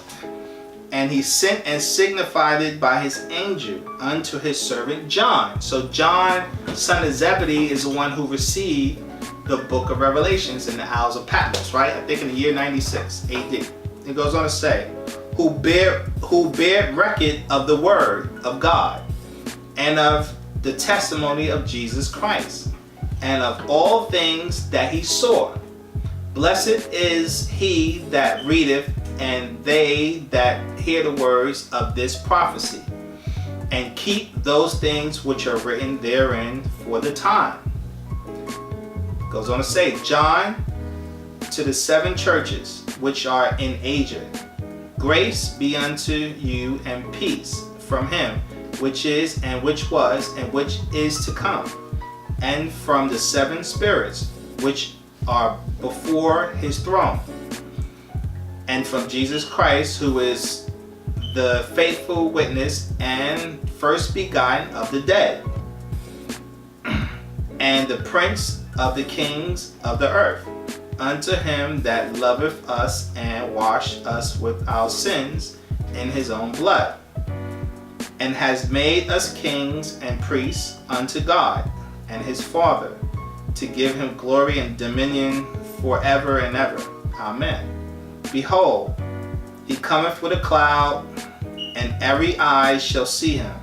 And he sent and signified it by his angel unto his servant John. So John, son of Zebedee, is the one who received the book of Revelations in the Isles of Patmos, right? I think in the year 96 AD. It goes on to say, who bear record of the word of God and of the testimony of Jesus Christ and of all things that he saw. Blessed is he that readeth and they that hear the words of this prophecy and keep those things which are written therein, for the time. Goes on to say, John, to the 7 churches which are in Asia, grace be unto you and peace from him which is and which was and which is to come, and from the 7 spirits which are before his throne, and from Jesus Christ, who is the faithful witness and first begotten of the dead, and the prince of the kings of the earth, unto him that loveth us and washed us with our sins in his own blood, and has made us kings and priests unto God and his Father, to give him glory and dominion forever and ever. Amen. Behold, he cometh with a cloud, and every eye shall see him,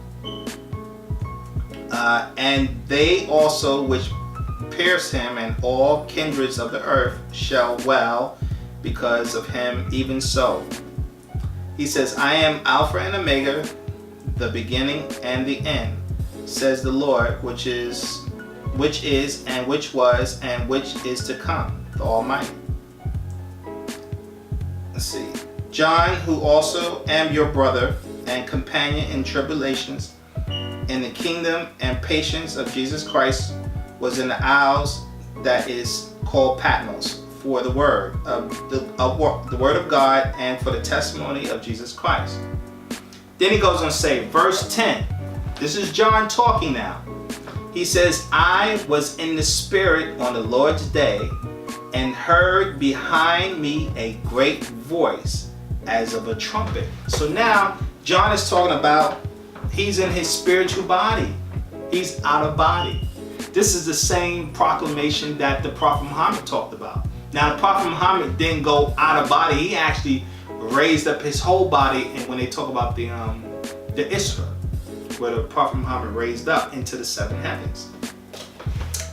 and they also which pierce him, and all kindreds of the earth shall wail because of him. Even so, he says, I am Alpha and Omega, the beginning and the end, says the Lord, which is and which was and which is to come, the Almighty. Let's see. John, who also am your brother and companion in tribulations, in the kingdom and patience of Jesus Christ, was in the isles that is called Patmos, for the word of the word of God and for the testimony of Jesus Christ. Then he goes on to say, verse 10. This is John talking now. He says, I was in the Spirit on the Lord's day, and heard behind me a great voice as of a trumpet. So now John is talking about he's in his spiritual body. He's out of body. This is the same proclamation that the Prophet Muhammad talked about. Now the Prophet Muhammad didn't go out of body. He actually raised up his whole body. And when they talk about the Isra, where the Prophet Muhammad raised up into the 7 heavens.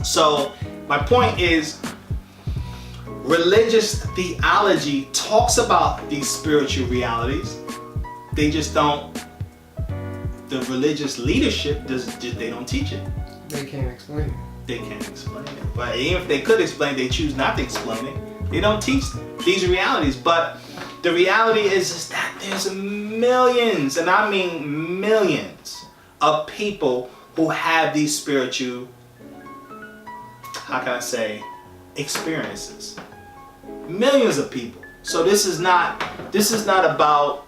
So my point is, religious theology talks about these spiritual realities. They just don't, the religious leadership, they don't teach it. They can't explain it. They can't explain it. But even if they could explain, they choose not to explain it. They don't teach these realities. But the reality is that there's millions, and I mean millions, of people who have these spiritual, how can I say, experiences. Millions of people. So this is not about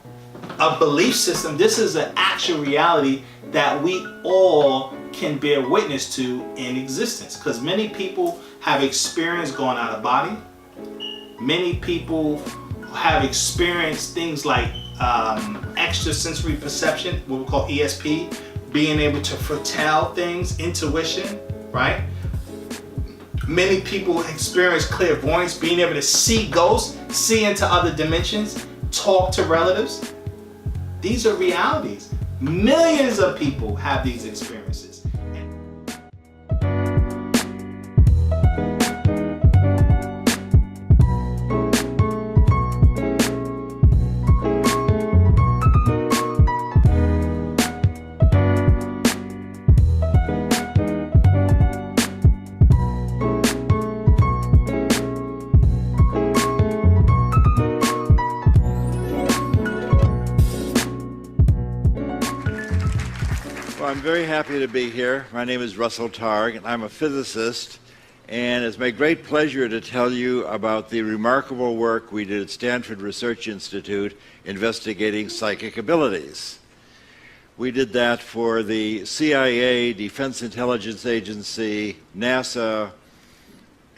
a belief system. This is an actual reality that we all can bear witness to in existence. Because many people have experienced going out of body. Many people have experienced things like extrasensory perception, what we call ESP, being able to foretell things, intuition, right? Many people experience clairvoyance, being able to see ghosts, see into other dimensions, talk to relatives. These are realities. Millions of people have these experiences. I'm very happy to be here. My name is Russell Targ, and I'm a physicist, and it's my great pleasure to tell you about the remarkable work we did at Stanford Research Institute investigating psychic abilities. We did that for the CIA, Defense Intelligence Agency, NASA,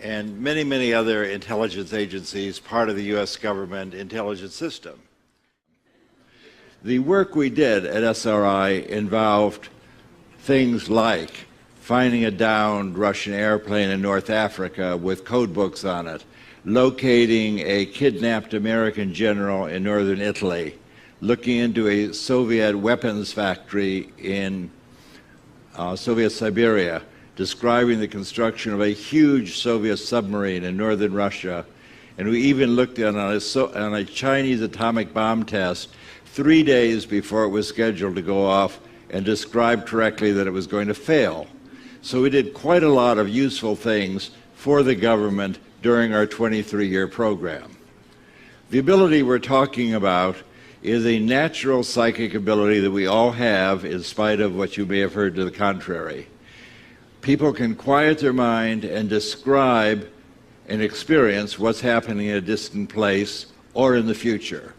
and many, many other intelligence agencies, part of the U.S. government intelligence system. The work we did at SRI involved things like finding a downed Russian airplane in North Africa with code books on it, locating a kidnapped American general in northern Italy, looking into a Soviet weapons factory in Soviet Siberia, describing the construction of a huge Soviet submarine in northern Russia, and we even looked at on a Chinese atomic bomb test 3 days before it was scheduled to go off, and described correctly that it was going to fail. So we did quite a lot of useful things for the government during our 23-year program. The ability we're talking about is a natural psychic ability that we all have, in spite of what you may have heard to the contrary. People can quiet their mind and describe and experience what's happening in a distant place or in the future.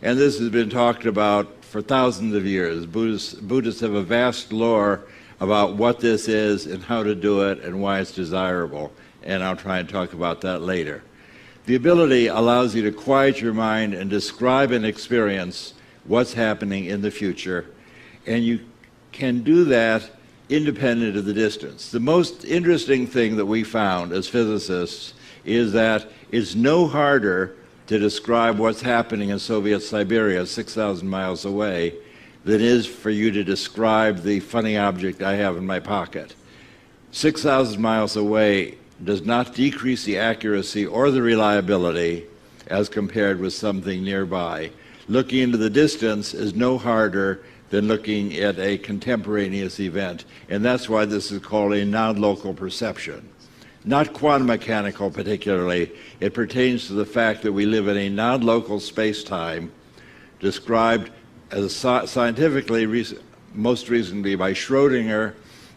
And this has been talked about for thousands of years. Buddhists have a vast lore about what this is and how to do it and why it's desirable. And I'll try and talk about that later. The ability allows you to quiet your mind and describe and experience what's happening in the future. And you can do that independent of the distance. The most interesting thing that we found as physicists is that it's no harder to describe what's happening in Soviet Siberia 6,000 miles away than it is for you to describe the funny object I have in my pocket. 6,000 miles away does not decrease the accuracy or the reliability as compared with something nearby. Looking into the distance is no harder than looking at a contemporaneous event, and that's why this is called a non-local perception. Not quantum mechanical particularly. It pertains to the fact that we live in a non-local space-time described as scientifically most recently by Schrödinger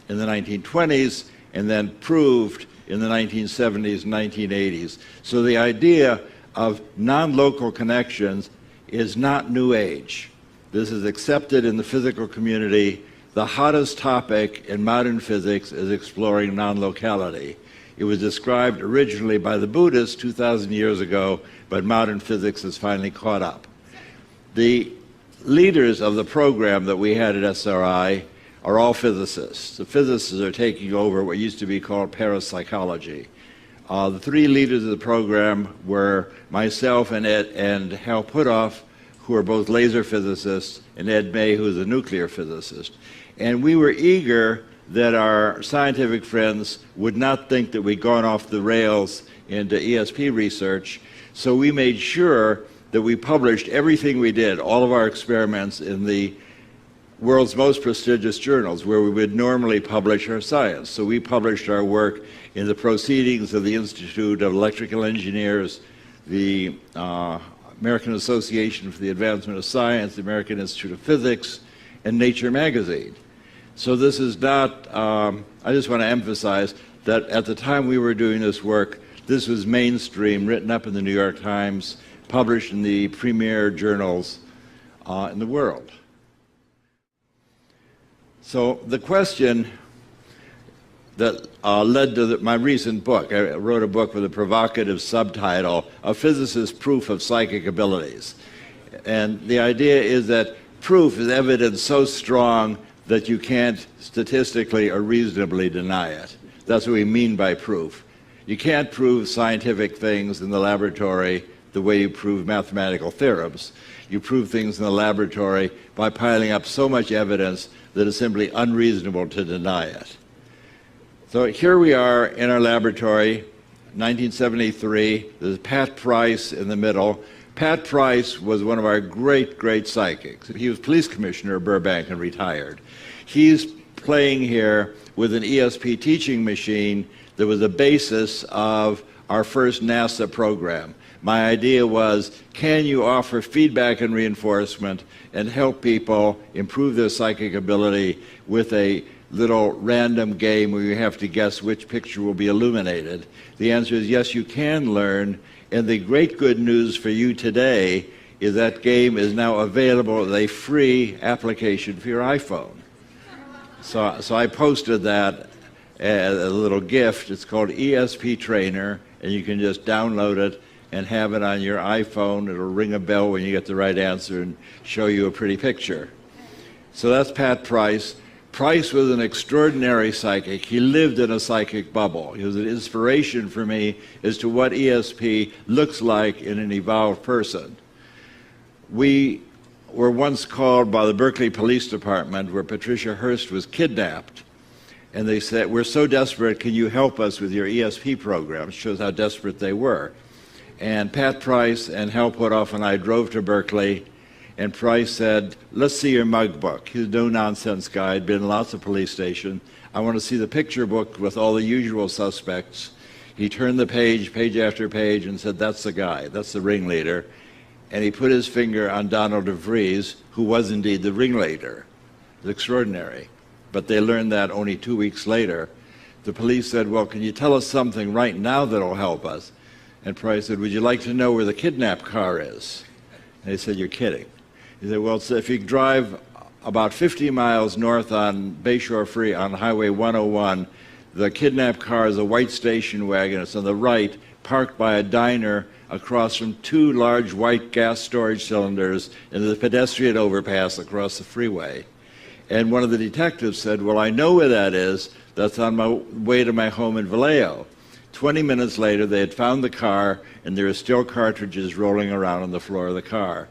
in the 1920s and then proved in the 1970s and 1980s. So the idea of non-local connections is not New Age. This is accepted in the physical community. The hottest topic in modern physics is exploring non-locality. It was described originally by the Buddhists 2,000 years ago, but modern physics has finally caught up. The leaders of the program that we had at SRI are all physicists. The physicists are taking over what used to be called parapsychology. The three leaders of the program were myself and Hal Puthoff, who are both laser physicists, and Ed May, who is a nuclear physicist. And we were eager that our scientific friends would not think that we'd gone off the rails into ESP research, so we made sure that we published everything we did, all of our experiments, in the world's most prestigious journals where we would normally publish our science. So we published our work in the Proceedings of the Institute of Electrical Engineers, the American Association for the Advancement of Science, the American Institute of Physics, and Nature magazine. So this is not, I just want to emphasize that at the time we were doing this work, this was mainstream, written up in the New York Times, published in the premier journals in the world. So the question that led to my recent book, I wrote a book with a provocative subtitle, A Physicist's Proof of Psychic Abilities. And the idea is that proof is evidence so strong that you can't statistically or reasonably deny it. That's what we mean by proof. You can't prove scientific things in the laboratory the way you prove mathematical theorems. You prove things in the laboratory by piling up so much evidence that it's simply unreasonable to deny it. So here we are in our laboratory, 1973. There's Pat Price in the middle. Pat Price was one of our great, great psychics. He was police commissioner of Burbank and retired. He's playing here with an ESP teaching machine that was the basis of our first NASA program. My idea was, can you offer feedback and reinforcement and help people improve their psychic ability with a little random game where you have to guess which picture will be illuminated? The answer is yes, you can learn. And the great good news for you today is that game is now available as a free application for your iPhone. So I posted that as a little gift. It's called ESP Trainer, and you can just download it and have it on your iPhone. It'll ring a bell when you get the right answer and show you a pretty picture. So that's Pat Price. Price was an extraordinary psychic. He lived in a psychic bubble. He was an inspiration for me as to what ESP looks like in an evolved person. We were once called by the Berkeley Police Department, where Patricia Hearst was kidnapped, and they said, "We're so desperate, can you help us with your ESP program?" It shows how desperate they were. And Pat Price and Hal Puthoff and I drove to Berkeley, and Price said, "Let's see your mug book." He's a no-nonsense guy, had been in lots of police stations. "I want to see the picture book with all the usual suspects." He turned the page, page after page, and said, "That's the guy, that's the ringleader." And he put his finger on Donald DeVries, who was indeed the ringleader. It was extraordinary. But they learned that only 2 weeks later. The police said, "Well, can you tell us something right now that'll help us?" And Price said, "Would you like to know where the kidnapped car is?" And they said, "You're kidding." He said, "Well, so if you drive about 50 miles north on Bayshore Free on Highway 101, the kidnapped car is a white station wagon. It's on the right, parked by a diner across from 2 large white gas storage cylinders in the pedestrian overpass across the freeway." And one of the detectives said, "Well, I know where that is. That's on my way to my home in Vallejo." 20 minutes later, they had found the car, and there are still cartridges rolling around on the floor of the car.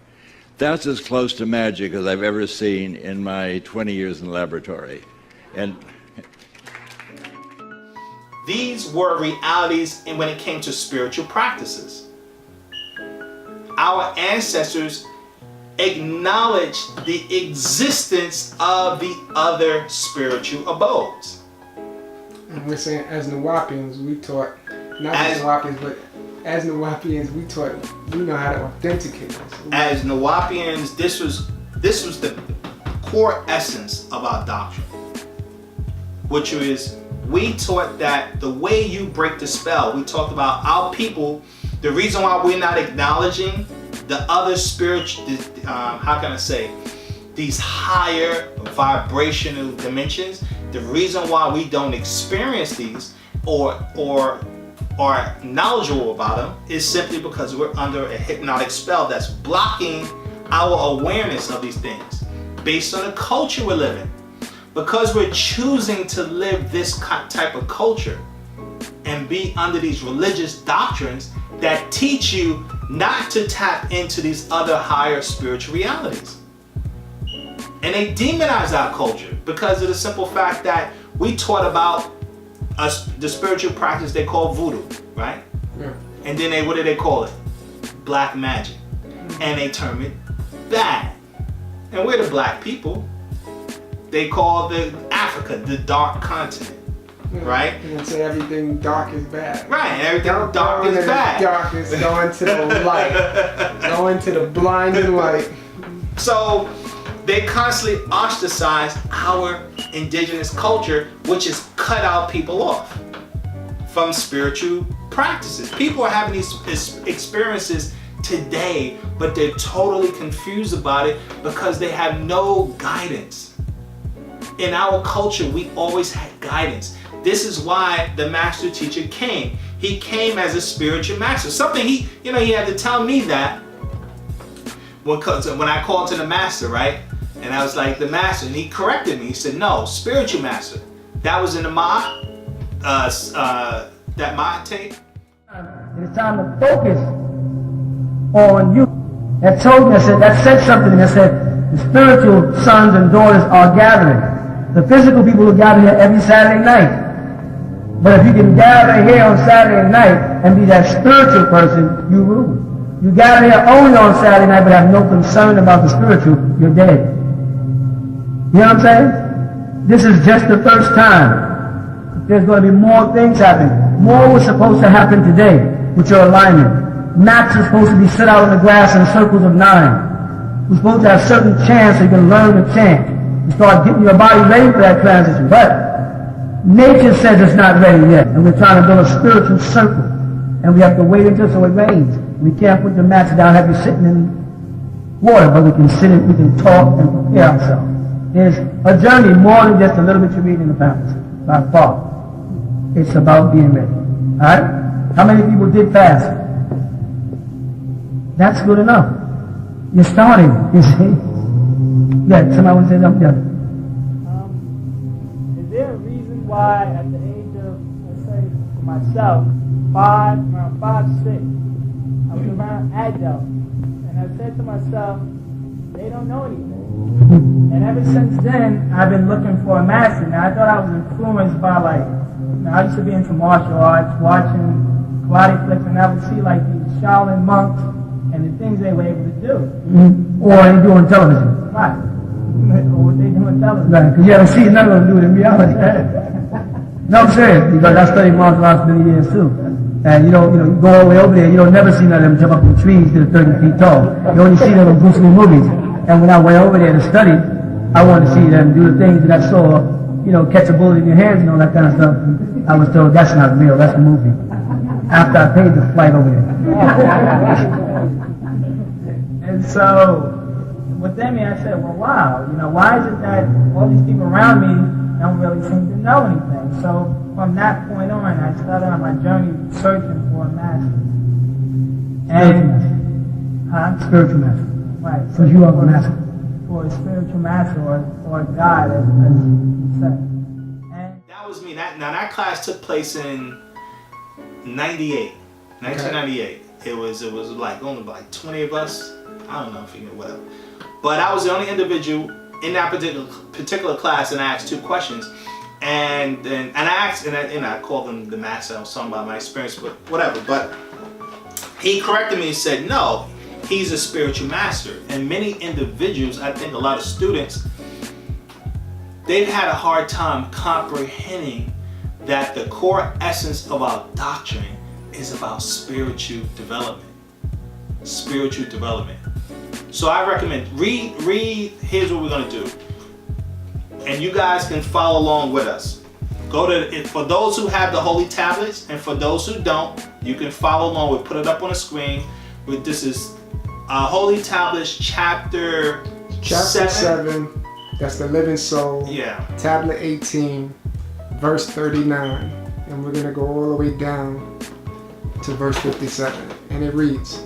That's as close to magic as I've ever seen in my 20 years in the laboratory. And these were realities when it came to spiritual practices. Our ancestors acknowledged the existence of the other spiritual abodes. And we're saying, as Nuwaupians, we taught, not just Nuwaupians, but as Nuwaupians, we know how to authenticate this. As Nuwaupians, this was the core essence of our doctrine, which is we taught that the way you break the spell, we talked about our people, the reason why we're not acknowledging the other spiritual, these higher vibrational dimensions, the reason why we don't experience these or are knowledgeable about them is simply because we're under a hypnotic spell that's blocking our awareness of these things based on the culture we're living. Because we're choosing to live this type of culture and be under these religious doctrines that teach you not to tap into these other higher spiritual realities. And they demonize our culture because of the simple fact that we taught about the spiritual practice they call voodoo, right? Yeah. And then what do they call it? Black magic. And they term it bad. And we're the black people. They call Africa the dark continent, right? And say everything dark is bad. Right, everything dark is bad. Darkness, go into the light. Go into the blinding light. So they constantly ostracize our indigenous culture, which has cut out people off from spiritual practices. People are having these experiences today, but they're totally confused about it because they have no guidance. In our culture, we always had guidance. This is why the master teacher came. He came as a spiritual master. Something he had to tell me that when I called to the master, right? And I was like, the master, and he corrected me. He said, no, spiritual master. That was in the Ma, that Ma tape. It's time to focus on you. That told me, that said something. That said, the spiritual sons and daughters are gathering. The physical people will gather here every Saturday night. But if you can gather here on Saturday night and be that spiritual person, you rule. You gather here only on Saturday night but have no concern about the spiritual, you're dead. You know what I'm saying? This is just the first time. There's going to be more things happening. More was supposed to happen today with your alignment. Maps are supposed to be set out on the grass in circles of 9. We're supposed to have certain chants so you can learn the chant. You start getting your body ready for that transition. But nature says it's not ready yet. And we're trying to build a spiritual circle. And we have to wait until so it rains. We can't put the mats down, have you sitting in water, but we can sit in, we can talk and prepare ourselves. There's a journey more than just a little bit you read in the pamphlet. By far. It's about being ready. Alright? How many people did fast? That's good enough. You're starting, you see. Yeah, somebody want to say something? Yeah. Is there a reason why at the age of, let's say, for myself, around 5, 6, I was around adults, and I said to myself, they don't know anything. And ever since then, I've been looking for a master. Now, I thought I was influenced by, like, I used to be into martial arts, watching karate flicks, and I would see, like, these Shaolin monks and the things they were able to do. Or they do on television. Right. Or what they do on television. Right, because you haven't seen none of them do it in reality. No, I'm serious, because I studied martial arts for many years, too. And you go all the way over there, you don't never see none of them jump up in trees that are 30 feet tall. You only see them in Bruce Lee movies. And when I went over there to study, I wanted to see them do the things that I saw, catch a bullet in your hands and all that kind of stuff. I was told, that's not real, that's a movie. After I paid the flight over there. And so, within me, I said, well, wow, why is it that all these people around me don't really seem to know anything? So, from that point on, I started on my journey searching for a master. Spiritual master. Right. So you are a master. For a spiritual master or God, as you said. That was me. That class took place in 1998. It was like only like 20 of us. I don't know if you know, whatever. But I was the only individual in that particular class, and I asked 2 questions. And I called him the master. I was talking about my experience, but whatever. But he corrected me and said, no, he's a spiritual master. And many individuals, I think a lot of students, they've had a hard time comprehending that the core essence of our doctrine is about spiritual development. Spiritual development. So I recommend read. Here's what we're gonna do, and you guys can follow along with us. Go to, for those who have the holy tablets, and for those who don't, you can follow along. We'll put it up on the screen. This is Holy Tablets, chapter 7. That's the living soul. Yeah. Tablet 18, verse 39, and we're gonna go all the way down to verse 57, and it reads,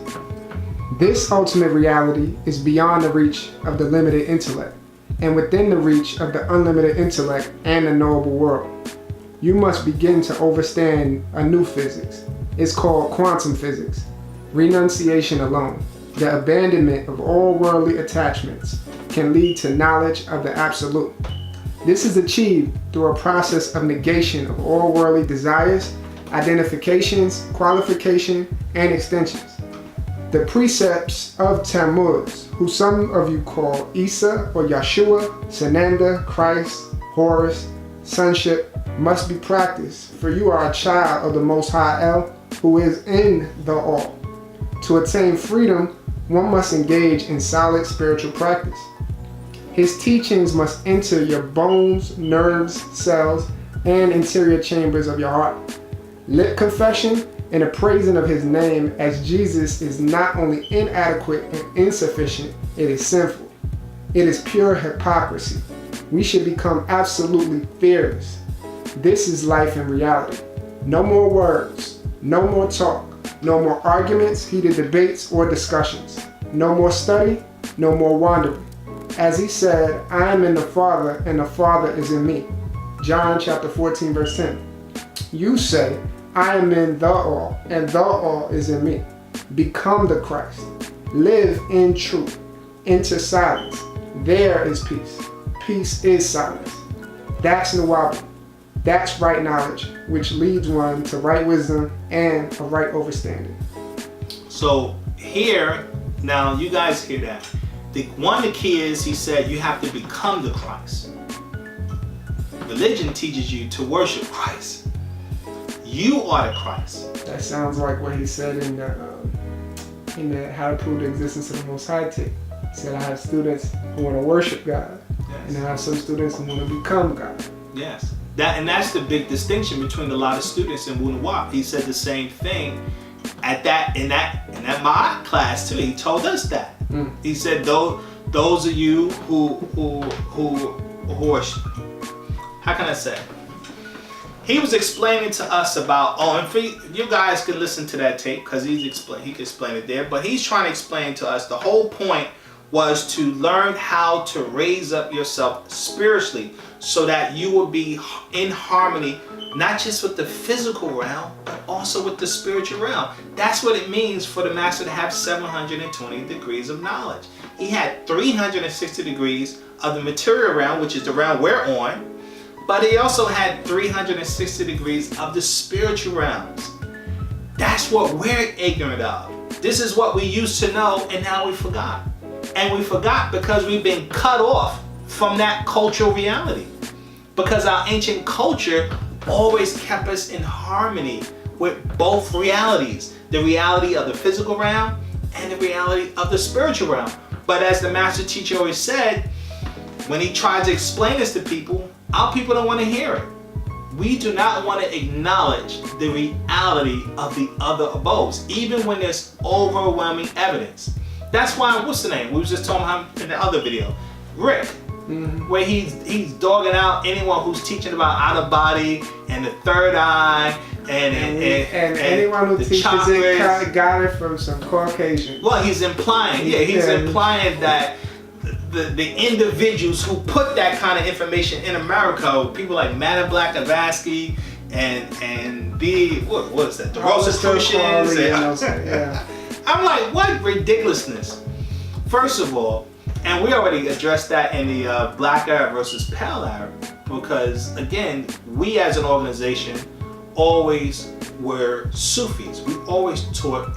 "This ultimate reality is beyond the reach of the limited intellect, and within the reach of the unlimited intellect and the knowable world. You must begin to understand a new physics. It's called quantum physics. Renunciation alone, the abandonment of all worldly attachments, can lead to knowledge of the absolute. This is achieved through a process of negation of all worldly desires, identifications, qualification, and extensions. The precepts of Tammuz, who some of you call Isa or Yeshua, Sananda, Christ, Horus, sonship, must be practiced, for you are a child of the Most High El, who is in the all. To attain freedom, one must engage in solid spiritual practice. His teachings must enter your bones, nerves, cells, and interior chambers of your heart. Lip confession and appraising of his name as Jesus is not only inadequate and insufficient, it is sinful. It is pure hypocrisy. We should become absolutely fearless. This is life in reality. No more words, no more talk, no more arguments, heated debates, or discussions. No more study, no more wandering. As he said, I am in the Father, and the Father is in me. John chapter 14, verse 10. You say, I am in the all, and the all is in me. Become the Christ. Live in truth. Enter silence. There is peace. Peace is silence. That's Nuwaupu. That's right knowledge, which leads one to right wisdom and a right understanding. So here, now you guys hear that. The key is, he said, you have to become the Christ. Religion teaches you to worship Christ. You are the Christ. That sounds like what he said in the How to Prove the Existence of the Most High tape. He said, I have students who want to worship God, and I have some students who want to become God. Yes. That's the big distinction between a lot of students in Nuwaupu. He said the same thing in that my class too. He told us that. He said those of you who are, how can I say? he was explaining to us about, and for you guys can listen to that tape because he can explain it there, but he's trying to explain to us the whole point was to learn how to raise up yourself spiritually so that you will be in harmony, not just with the physical realm, but also with the spiritual realm. That's what it means for the master to have 720 degrees of knowledge. He had 360 degrees of the material realm, which is the realm we're on, but he also had 360 degrees of the spiritual realms. That's what we're ignorant of. This is what we used to know, and now we forgot. And we forgot because we've been cut off from that cultural reality. Because our ancient culture always kept us in harmony with both realities. The reality of the physical realm and the reality of the spiritual realm. But as the master teacher always said, when he tried to explain this to people, our people don't want to hear it. We do not want to acknowledge the reality of the other abodes, even when there's overwhelming evidence. That's why, what's the name? We was just talking about him in the other video, Rick, where he's dogging out anyone who's teaching about out of body and the third eye and anyone who teaches it got it from some Caucasian. Well, he's implying, implying that the individuals who put that kind of information in America, people like Madam Blavatsky and what is that? The Rosicrucians. I'm like, what ridiculousness. First of all, and we already addressed that in the Black Arab versus Pale Arab, because again, we as an organization always were Sufis. We always taught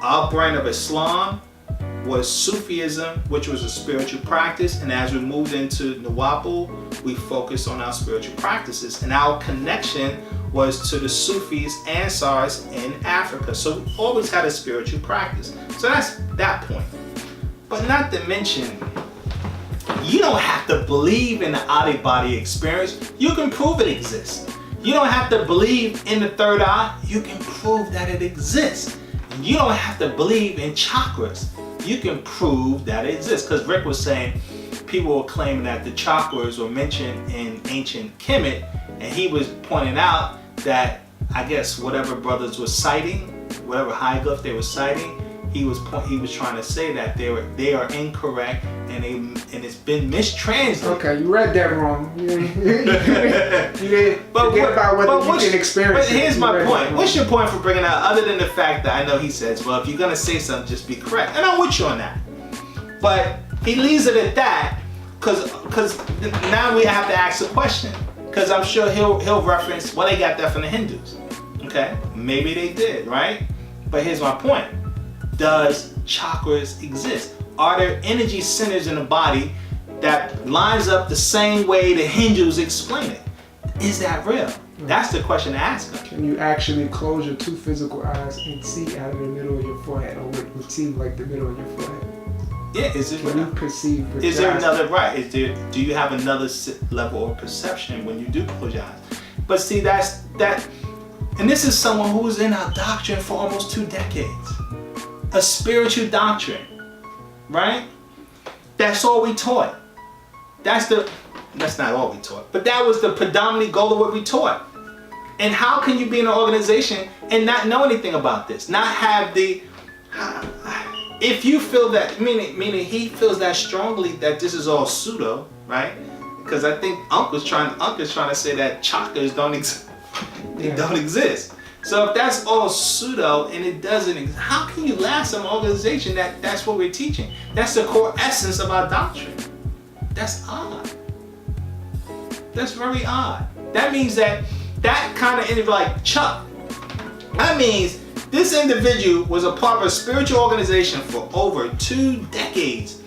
our brand of Islam was Sufism, which was a spiritual practice, and as we moved into Nuwaupu, we focused on our spiritual practices, and our connection was to the Sufis and Ansars in Africa. So we always had a spiritual practice. So that's that point. But not to mention, you don't have to believe in the out-of-body experience. You can prove it exists. You don't have to believe in the third eye. You can prove that it exists. You don't have to believe in chakras. You can prove that it exists. Because Rick was saying people were claiming that the chakras were mentioned in ancient Kemet, and he was pointing out that I guess whatever brothers were citing, whatever hieroglyph they were citing, he was trying to say that they are incorrect and it's been mistranslated. Okay, you read that wrong. You didn't forget about what you can experience. But here's my point. What's your point for bringing out, other than the fact that I know he says, well, if you're gonna say something, just be correct, and I'm with you on that. But he leaves it at that because now we have to ask a question. Because I'm sure he'll reference, well, they got that from the Hindus. Okay, maybe they did, right? But here's my point. Does chakras exist? Are there energy centers in the body that lines up the same way the Hindus explain it? Is that real? That's the question to ask them. Can you actually close your two physical eyes and see out of the middle of your forehead, or what would seem like the middle of your forehead? Yeah, is it? Can you perceive? Is there another right? Do you have another level of perception when you do close your eyes? But see, that's that, and this is someone who was in our doctrine for almost 2 decades, a spiritual doctrine, right? That's all we taught. That's not all we taught, but that was the predominant goal of what we taught. And how can you be in an organization and not know anything about this? Not have the if you feel that, meaning he feels that strongly that this is all pseudo, right? Because I think Uncle's trying to say that chakras don't exist. They don't exist. So if that's all pseudo and it doesn't exist, how can you last an organization that's what we're teaching? That's the core essence of our doctrine. That's odd. That's very odd. That means that kind of individual, like Chuck, that means this individual was a part of a spiritual organization for over 2 decades.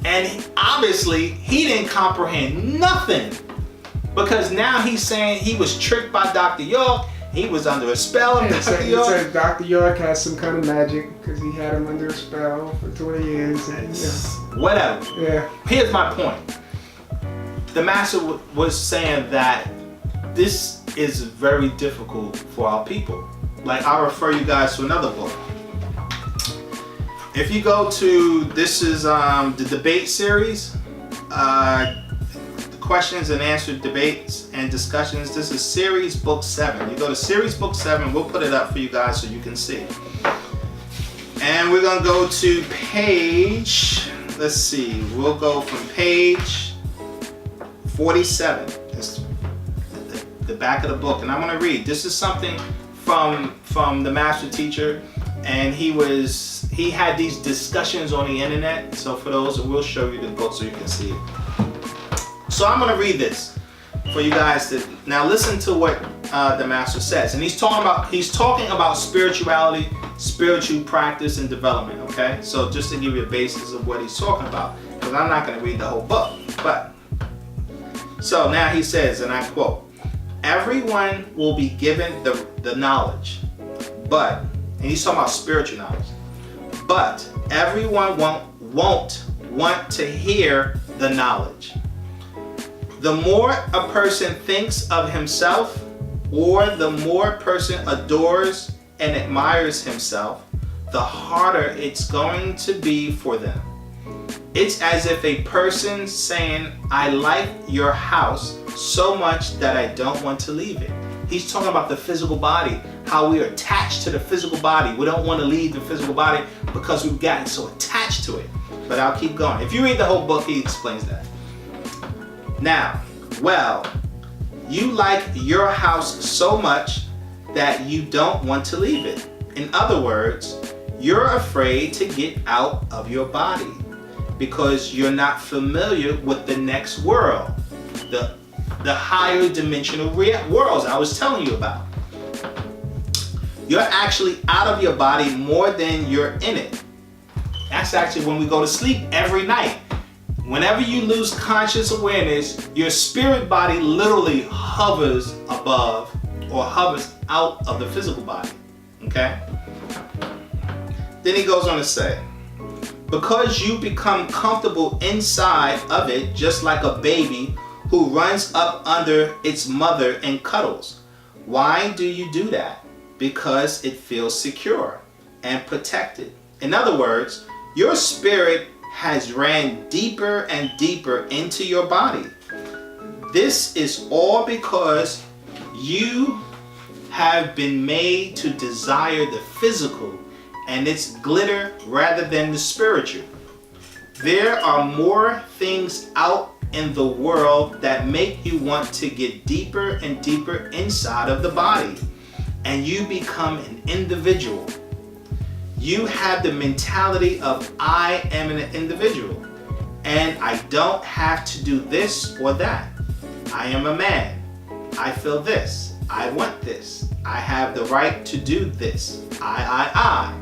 And obviously, he didn't comprehend nothing. Because now he's saying he was tricked by Dr. York. He was under a spell of Dr. York. He said Dr. York has some kind of magic because he had him under a spell for 20 years. And, whatever. Yeah. Here's my point. The master was saying that this is very difficult for our people. Like, I'll refer you guys to another book. If you go to, this is the debate series, questions and answer debates and discussions. This is series book 7. You go to series book 7. We'll put it up for you guys so you can see. And we're going to go to page, let's see, we'll go from page 47. It's the back of the book. And I'm going to read. This is something from the master teacher, and he had these discussions on the internet. So for those, we'll show you the book so you can see it. So I'm going to read this for you guys to now listen to what the master says. And he's talking about spirituality, spiritual practice, and development. Okay, so just to give you a basis of what he's talking about, because I'm not going to read the whole book. But so now he says, and I quote, "Everyone will be given the knowledge, but," and he's talking about spiritual knowledge, "but everyone won't want to hear the knowledge. The more a person thinks of himself, or the more a person adores and admires himself, the harder it's going to be for them. It's as if a person saying, 'I like your house so much that I don't want to leave it.'" He's talking about the physical body, how we are attached to the physical body. We don't want to leave the physical body because we've gotten so attached to it. But I'll keep going. If you read the whole book, he explains that. Now, well, you like your house so much that you don't want to leave it. In other words, you're afraid to get out of your body because you're not familiar with the next world, the higher dimensional worlds I was telling you about. You're actually out of your body more than you're in it. That's actually when we go to sleep every night. Whenever you lose conscious awareness, your spirit body literally hovers above or hovers out of the physical body. Okay? Then he goes on to say, because you become comfortable inside of it, just like a baby who runs up under its mother and cuddles. Why do you do that? Because it feels secure and protected. In other words, your spirit has ran deeper and deeper into your body. This is all because you have been made to desire the physical and its glitter rather than the spiritual. There are more things out in the world that make you want to get deeper and deeper inside of the body, and you become an individual. You have the mentality of I am an individual, and I don't have to do this or that. I am a man. I feel this. I want this. I have the right to do this. I.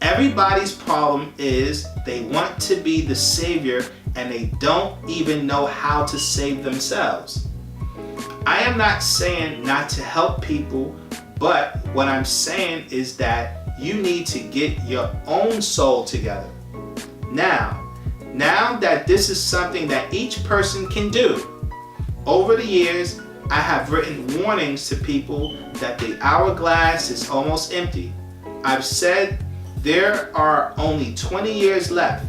Everybody's problem is they want to be the savior and they don't even know how to save themselves. I am not saying not to help people, but what I'm saying is that you need to get your own soul together. Now that this is something that each person can do. Over the years, I have written warnings to people that the hourglass is almost empty. I've said there are only 20 years left.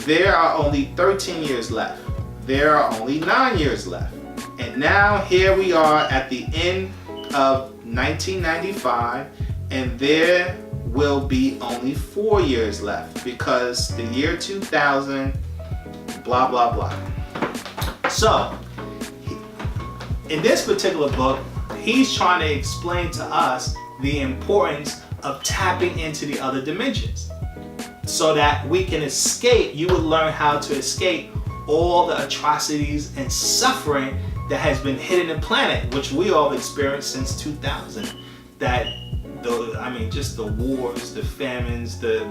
There are only 13 years left. There are only 9 years left. And now here we are at the end of 1995, and there will be only 4 years left because the year 2000, blah, blah, blah. So, in this particular book, he's trying to explain to us the importance of tapping into the other dimensions so that we can escape. You would learn how to escape all the atrocities and suffering that has been hitting the planet, which we all have experienced since 2000. Just the wars, the famines, the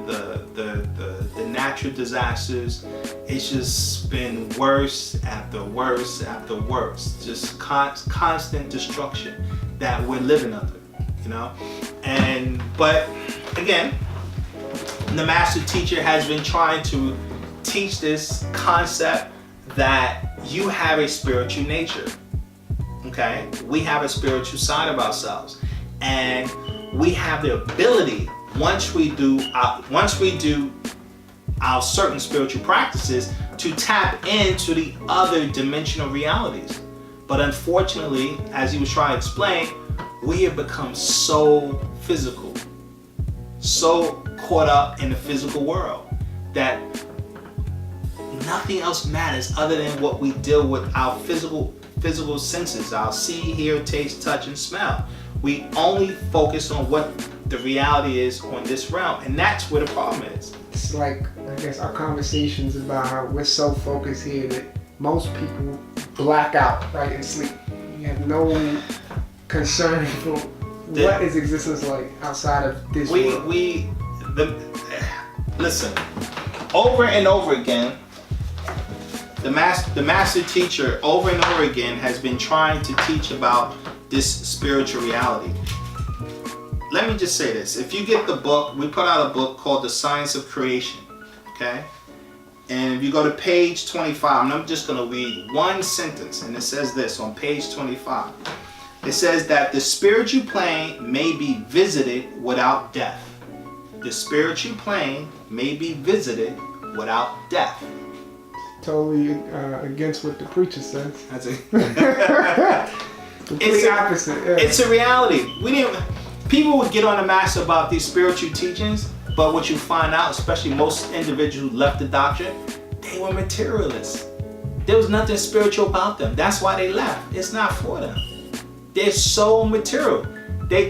natural disasters. It's just been worse after worse after worse. Just constant destruction that we're living under, you know? But again, the master teacher has been trying to teach this concept that you have a spiritual nature. Okay? We have a spiritual side of ourselves, and we have the ability, once we do our certain spiritual practices, to tap into the other dimensional realities. But unfortunately, as he was trying to explain, we have become so physical, so caught up in the physical world that nothing else matters other than what we deal with our physical senses, our see, hear, taste, touch, and smell. We only focus on what the reality is on this realm, and that's where the problem is. It's like, I guess, our conversations about how we're so focused here that most people black out right in sleep. You have no concern for what is existence like outside of this world. Listen, over and over again, the master teacher over and over again has been trying to teach about this spiritual reality. Let me just say this. If you get the book, we put out a book called The Science of Creation, okay? And if you go to page 25, and I'm just going to read one sentence, and it says this on page 25. It says that the spiritual plane may be visited without death. The spiritual plane may be visited without death. Totally against what the preacher says. That's it. It's the opposite. Yeah. It's a reality. People would get on the mass about these spiritual teachings, but what you find out, especially most individuals who left the doctrine, they were materialists. There was nothing spiritual about them. That's why they left. It's not for them. They're so material.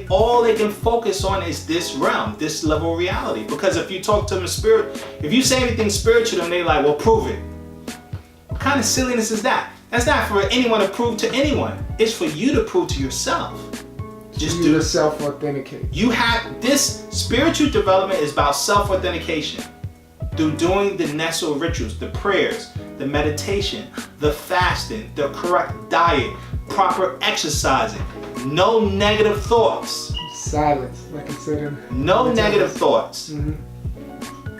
All they can focus on is this realm, this level of reality. Because if you talk to them in spirit, if you say anything spiritual to them, they're like, well, prove it. What kind of silliness is that? That's not for anyone to prove to anyone. It's for you to prove to yourself. Just do self-authenticate. You have this spiritual development is about self-authentication through doing the necessary rituals, the prayers, the meditation, the fasting, the correct diet, proper exercising, no negative thoughts. Silence, like I said. No negative thoughts.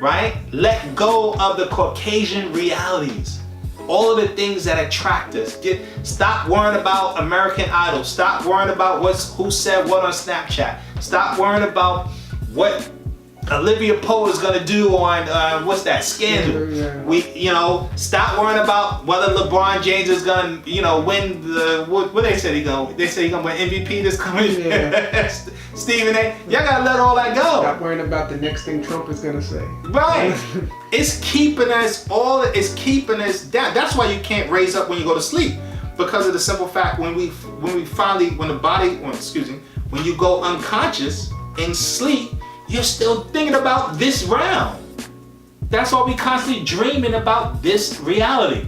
Right? Let go of the Caucasian realities. All of the things that attract us. Stop worrying about American Idol. Stop worrying about who said what on Snapchat. Stop worrying about what Olivia Pope is gonna do on what's that, Scandal. Yeah. Stop worrying about whether LeBron James is gonna, win the what they said he gonna. They say he gonna win MVP this coming year. Stephen A. Y'all gotta let all that go. Stop worrying about the next thing Trump is gonna say. Right. It's keeping us down. That's why you can't raise up when you go to sleep, because of the simple fact when you go unconscious in sleep, you're still thinking about this realm. That's why we constantly dreaming about this reality.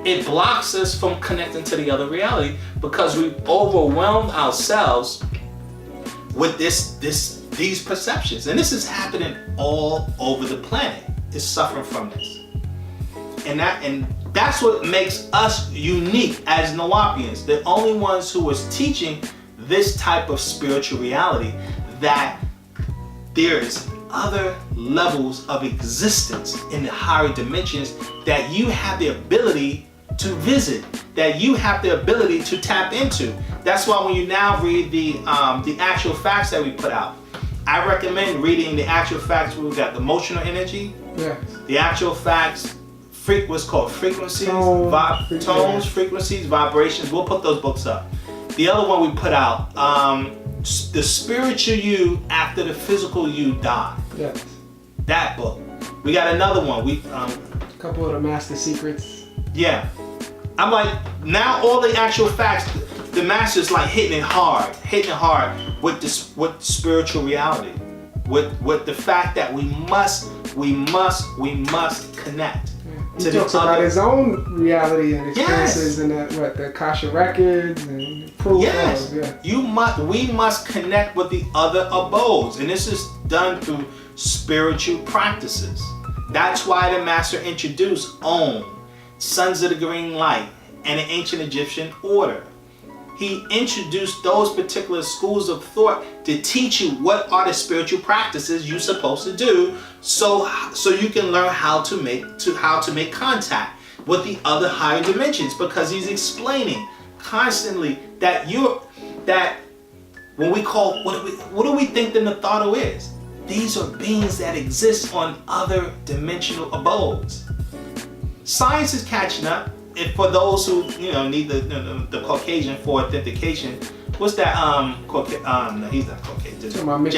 It blocks us from connecting to the other reality because we've overwhelmed ourselves with these perceptions. And this is happening all over the planet. Is suffering from this. And that's what makes us unique as Nuwaupians. The only ones who was teaching this type of spiritual reality, that there is other levels of existence in the higher dimensions that you have the ability to visit, that you have the ability to tap into. That's why when you now read the actual facts that we put out, I recommend reading the actual facts. We've got the emotional energy, the actual facts, what's called frequencies, tones, frequencies, vibrations. We'll put those books up. The other one we put out, the spiritual you after the physical you die. Yes. That book. We got another one. A couple of the master secrets. Yeah. I'm like, now all the actual facts, the master's like hitting it hard with spiritual reality, with the fact that we must connect. He talks about his own reality and experiences and the Akasha records and proof. Yes, we must connect with the other abodes, and this is done through spiritual practices. That's why the master introduced Om, Sons of the Green Light, and the ancient Egyptian order. He introduced those particular schools of thought to teach you what are the spiritual practices you're supposed to do, so you can learn how to make contact with the other higher dimensions. Because he's explaining constantly that when we call what do we think the Nuwaupu is? These are beings that exist on other dimensional abodes. Science is catching up. And for those who need the Caucasian for authentication, what's that? No, he's not Caucasian. Japanese.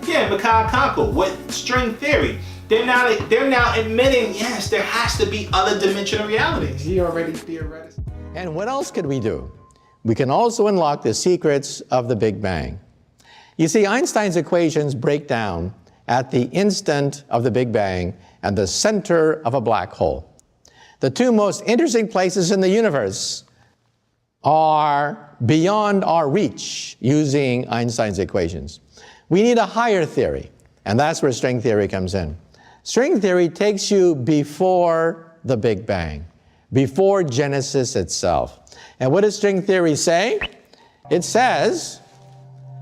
Yeah, Mikhail Kaku with string theory. They're now admitting, yes, there has to be other dimensional realities. He already theorized. And what else could we do? We can also unlock the secrets of the Big Bang. You see, Einstein's equations break down at the instant of the Big Bang and the center of a black hole. The two most interesting places in the universe are beyond our reach using Einstein's equations. We need a higher theory, and that's where string theory comes in. String theory takes you before the Big Bang, before Genesis itself. And what does string theory say? It says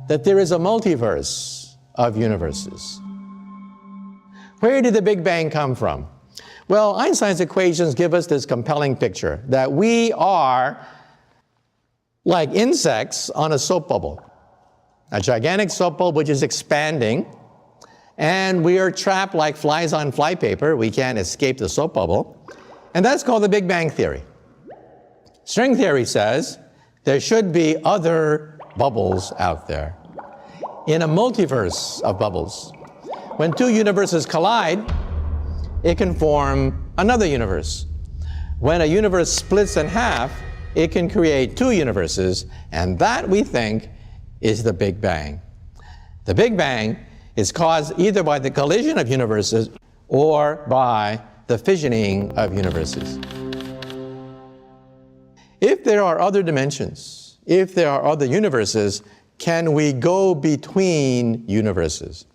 that there is a multiverse of universes. Where did the Big Bang come from? Well, Einstein's equations give us this compelling picture that we are like insects on a soap bubble, a gigantic soap bubble which is expanding, and we are trapped like flies on flypaper. We can't escape the soap bubble, and that's called the Big Bang theory. String theory says there should be other bubbles out there in a multiverse of bubbles. When two universes collide, it can form another universe. When a universe splits in half, it can create two universes, and that, we think, is the Big Bang. The Big Bang is caused either by the collision of universes or by the fissioning of universes. If there are other dimensions, if there are other universes, can we go between universes?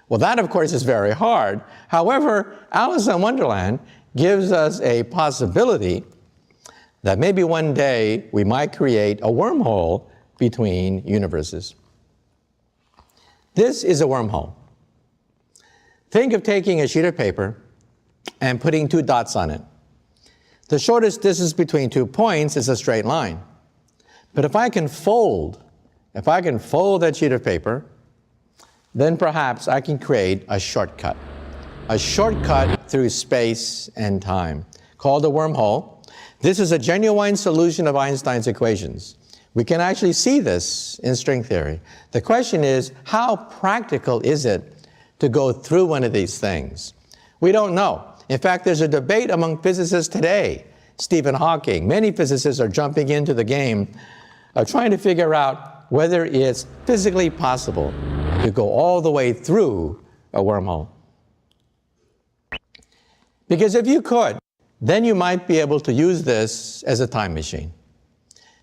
Well, that, of course, is very hard. However, Alice in Wonderland gives us a possibility that maybe one day we might create a wormhole between universes. This is a wormhole. Think of taking a sheet of paper and putting two dots on it. The shortest distance between 2 points is a straight line. But if I can fold that sheet of paper, then perhaps I can create a shortcut through space and time, called a wormhole. This is a genuine solution of Einstein's equations. We can actually see this in string theory. The question is, how practical is it to go through one of these things? We don't know. In fact, there's a debate among physicists today. Stephen Hawking, many physicists are jumping into the game of trying to figure out whether it's physically possible to go all the way through a wormhole. Because if you could, then you might be able to use this as a time machine.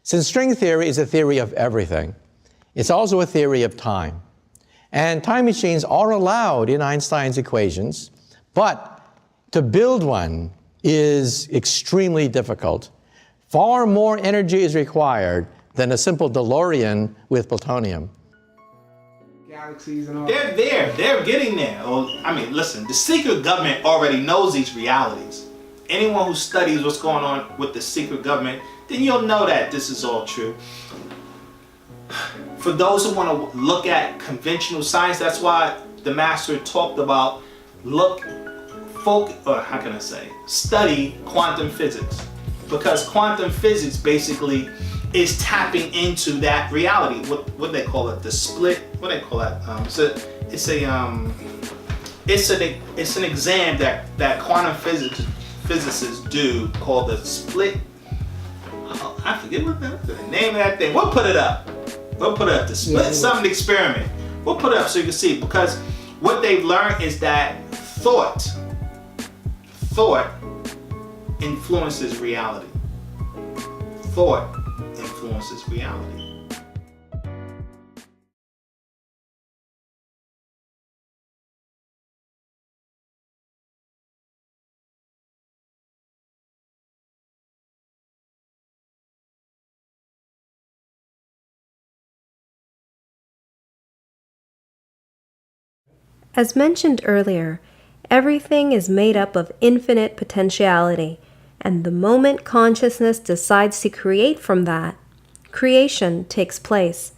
Since string theory is a theory of everything, it's also a theory of time. And time machines are allowed in Einstein's equations, but to build one is extremely difficult. Far more energy is required than a simple DeLorean with plutonium. Galaxies and all. They're there. They're getting there. I mean, listen, the secret government already knows these realities. Anyone who studies what's going on with the secret government, then you'll know that this is all true. For those who want to look at conventional science, that's why the master talked about study quantum physics. Because quantum physics basically is tapping into that reality. What they call it? The split. What do they call that? It's an exam that quantum physicists do called the split. Oh, I forget what the name of that thing. We'll put it up. The split something experiment. We'll put it up so you can see. Because what they've learned is that thought influences reality. Thought influences reality. As mentioned earlier, everything is made up of infinite potentiality, and the moment consciousness decides to create from that, creation takes place.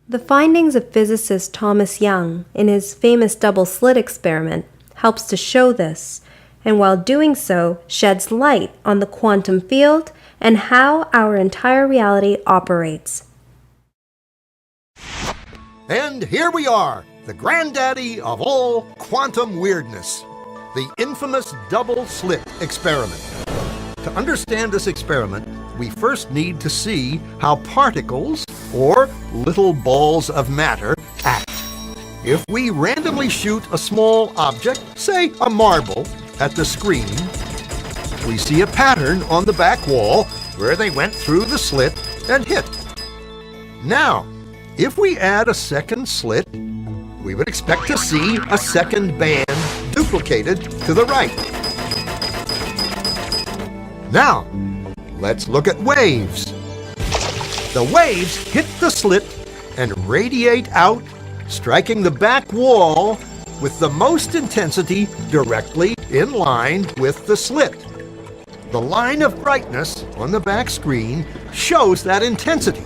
The findings of physicist Thomas Young in his famous double slit experiment helps to show this, and while doing so, sheds light on the quantum field and how our entire reality operates. And here we are, the granddaddy of all quantum weirdness, the infamous double-slit experiment. To understand this experiment, we first need to see how particles, or little balls of matter, act. If we randomly shoot a small object, say a marble, at the screen, we see a pattern on the back wall where they went through the slit and hit. Now, if we add a second slit, we would expect to see a second band duplicated to the right. Now, let's look at waves. The waves hit the slit and radiate out, striking the back wall with the most intensity directly in line with the slit. The line of brightness on the back screen shows that intensity.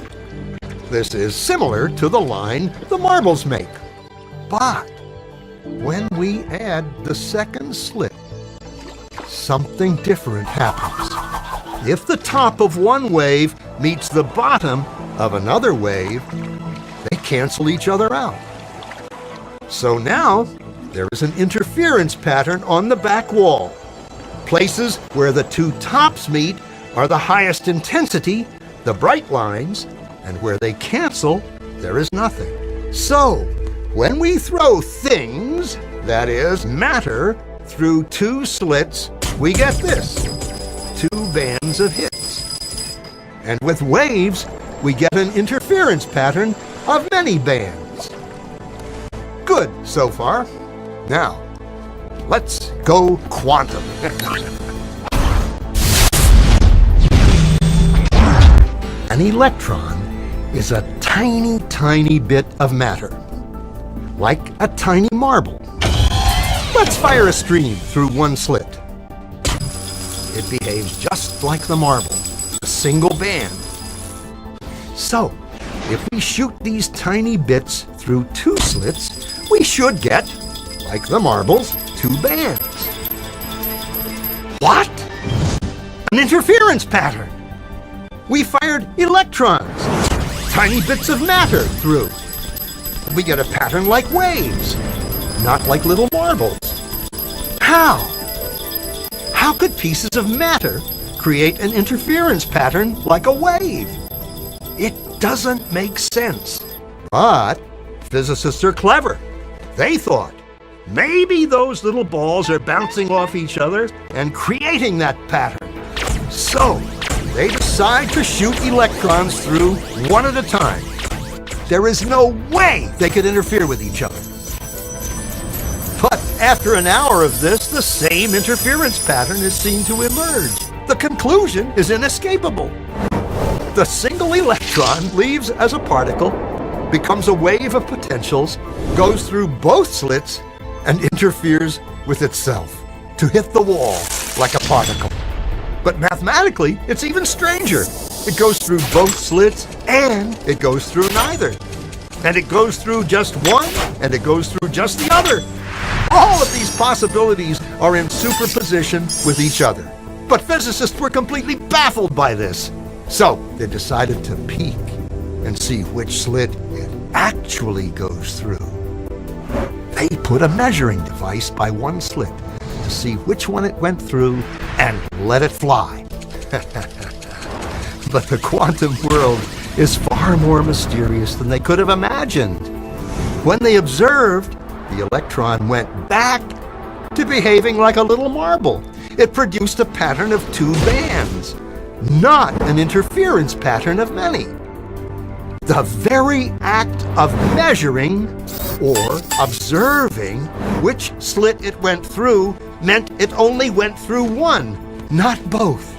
This is similar to the line the marbles make. But when we add the second slit, something different happens. If the top of one wave meets the bottom of another wave, they cancel each other out. So now, there is an interference pattern on the back wall. Places where the two tops meet are the highest intensity, the bright lines, and where they cancel, there is nothing. So, when we throw things, that is, matter, through two slits, we get this, two bands of hits. And with waves, we get an interference pattern of many bands. Good so far. Now, let's go quantum. An electron is a tiny, tiny bit of matter, like a tiny marble. Let's fire a stream through one slit. It behaves just like the marble, a single band. So, if we shoot these tiny bits through two slits, we should get, like the marbles, two bands. What? An interference pattern! We fired electrons, tiny bits of matter, through. We get a pattern like waves, not like little marbles. How? How could pieces of matter create an interference pattern like a wave? It doesn't make sense. But physicists are clever. They thought, maybe those little balls are bouncing off each other and creating that pattern. So, they decide to shoot electrons through one at a time. There is no way they could interfere with each other. But after an hour of this, the same interference pattern is seen to emerge. The conclusion is inescapable. The single electron leaves as a particle, becomes a wave of potentials, goes through both slits, and interferes with itself to hit the wall like a particle. But mathematically, it's even stranger. It goes through both slits, and it goes through neither. And it goes through just one, and it goes through just the other. All of these possibilities are in superposition with each other. But physicists were completely baffled by this. So they decided to peek and see which slit it actually goes through. They put a measuring device by one slit to see which one it went through and let it fly. But the quantum world is far more mysterious than they could have imagined. When they observed, the electron went back to behaving like a little marble. It produced a pattern of two bands, not an interference pattern of many. The very act of measuring or observing which slit it went through meant it only went through one, not both.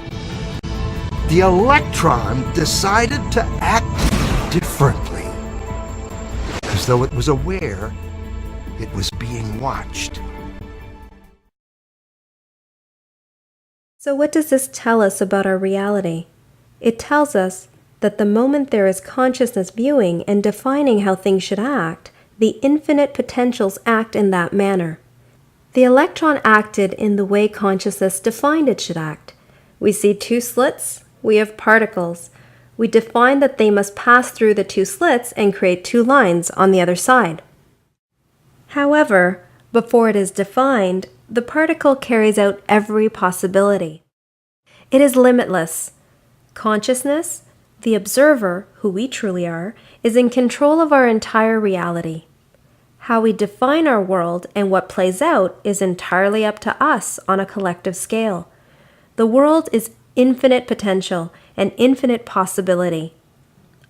The electron decided to act differently, as though it was aware it was being watched. So what does this tell us about our reality? It tells us that the moment there is consciousness viewing and defining how things should act, the infinite potentials act in that manner. The electron acted in the way consciousness defined it should act. We see two slits, we have particles. We define that they must pass through the two slits and create two lines on the other side. However, before it is defined, the particle carries out every possibility. It is limitless. Consciousness, the observer, who we truly are, is in control of our entire reality. How we define our world and what plays out is entirely up to us on a collective scale. The world is infinite potential and infinite possibility.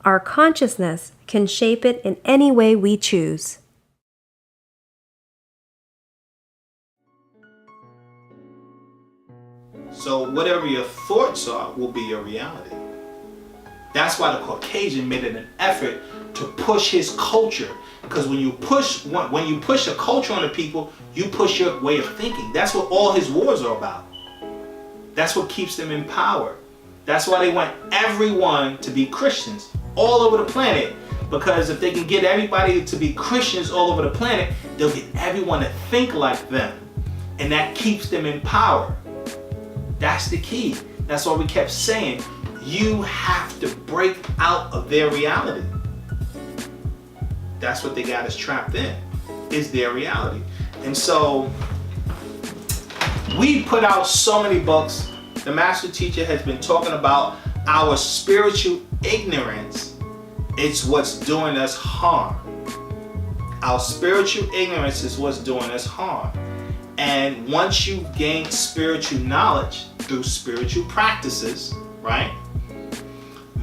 Our consciousness can shape it in any way we choose. So whatever your thoughts are will be your reality. That's why the Caucasian made it an effort to push his culture. Because when you push a culture on the people, you push your way of thinking. That's what all his wars are about. That's what keeps them in power. That's why they want everyone to be Christians all over the planet. Because if they can get everybody to be Christians all over the planet, they'll get everyone to think like them. And that keeps them in power. That's the key. That's why we kept saying, you have to break out of their reality. That's what they got us trapped in, is their reality. And so we put out so many books. The master teacher has been talking about our spiritual ignorance. It's what's doing us harm. Our spiritual ignorance is what's doing us harm. And once you gain spiritual knowledge through spiritual practices, right?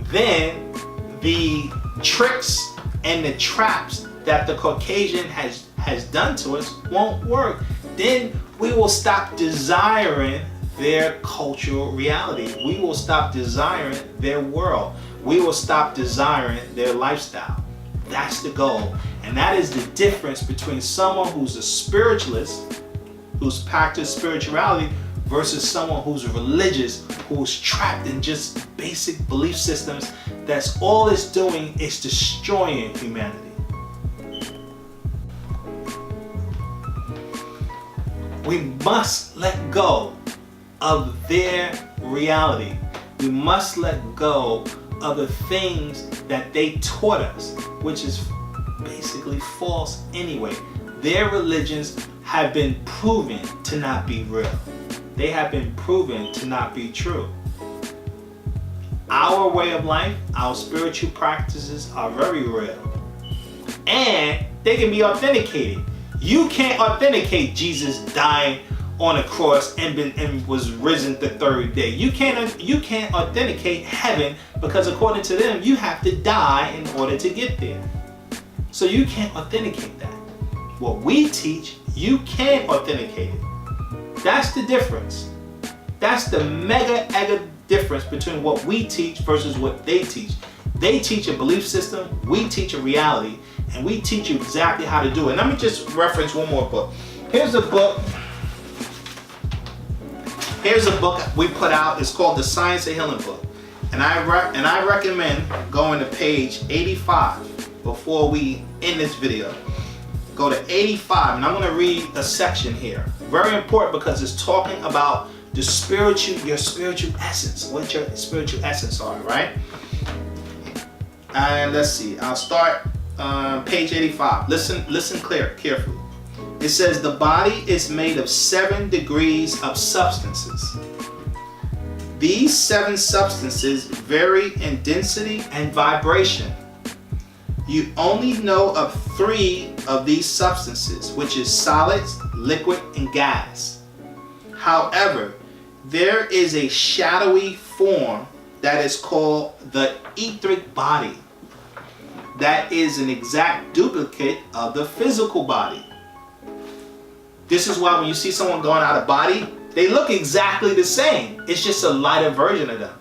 Then the tricks and the traps that the Caucasian has done to us won't work. Then we will stop desiring their cultural reality. We will stop desiring their world. We will stop desiring their lifestyle. That's the goal. And that is the difference between someone who's a spiritualist, who's practiced spirituality, versus someone who's religious, who's trapped in just basic belief systems. That's all it's doing is destroying humanity. We must let go of their reality. We must let go of the things that they taught us, which is basically false anyway. Their religions have been proven to not be real. They have been proven to not be true. Our way of life, our spiritual practices are very real. And they can be authenticated. You can't authenticate Jesus dying on a cross and was risen the third day. You can't authenticate heaven, because according to them, you have to die in order to get there. So you can't authenticate that. What we teach, you can authenticate it. That's the difference. That's the mega difference between what we teach versus what they teach. They teach a belief system, we teach a reality, and we teach you exactly how to do it. Let me just reference one more book. Here's a book we put out. It's called The Science of Healing book. And I recommend going to page 85 before we end this video. Go to 85, and I'm going to read a section here. Very important, because it's talking about your spiritual essence, what your spiritual essence are, right? And let's see, I'll start page 85. Listen carefully. It says the body is made of 7 degrees of substances. These 7 substances vary in density and vibration. You only know of 3 of these substances, which is solids, liquid, and gas. However, there is a shadowy form that is called the etheric body. That is an exact duplicate of the physical body. This is why when you see someone going out of body, they look exactly the same. It's just a lighter version of them,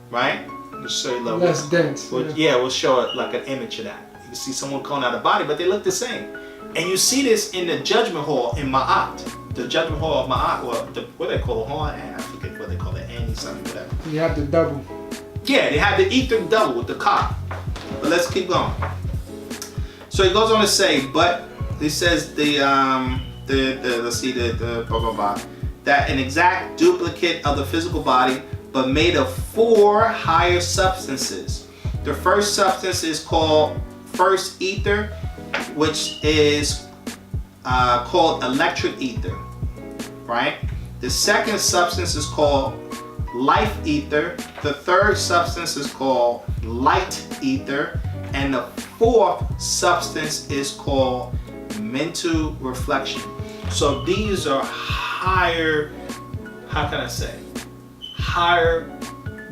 right? We'll show you a little less bit. dense. Yeah, we'll show it like an image of that. You can see someone going out of body, but they look the same. And you see this in the judgment hall in Ma'at. The judgment hall of Ma'at, or what they call the hall, I forget what they call it, Annie something, whatever. You have the double. Yeah, they have the etheric double with the cop. But let's keep going. So he goes on to say, but he says the that an exact duplicate of the physical body, but made of 4 higher substances. The first substance is called first ether, which is called electric ether, right? The second substance is called life ether. The third substance is called light ether. And the fourth substance is called mental reflection. So these are higher, how can I say, higher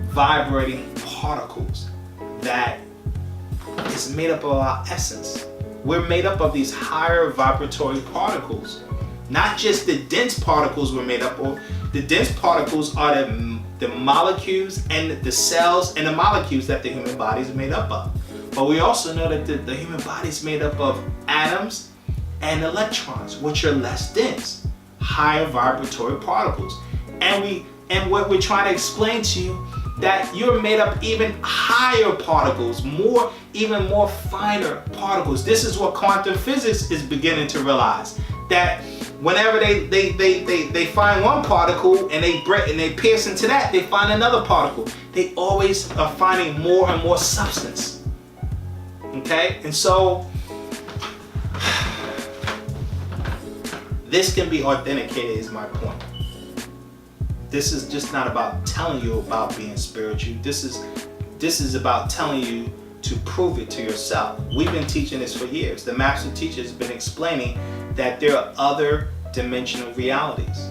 vibrating particles that is made up of our essence. We're made up of these higher vibratory particles. Not just the dense particles we're made up of. The dense particles are the molecules and the cells and the molecules that the human body is made up of. But we also know that the human body is made up of atoms and electrons, which are less dense, higher vibratory particles. And what we're trying to explain to you, that you're made up even higher particles, even more finer particles. This is what quantum physics is beginning to realize, that whenever they find one particle and they pierce into that, they find another particle. They always are finding more and more substance. Okay, and so this can be authenticated, is my point. This is just not about telling you about being spiritual. This is about telling you to prove it to yourself. We've been teaching this for years. The master teacher has been explaining that there are other dimensional realities,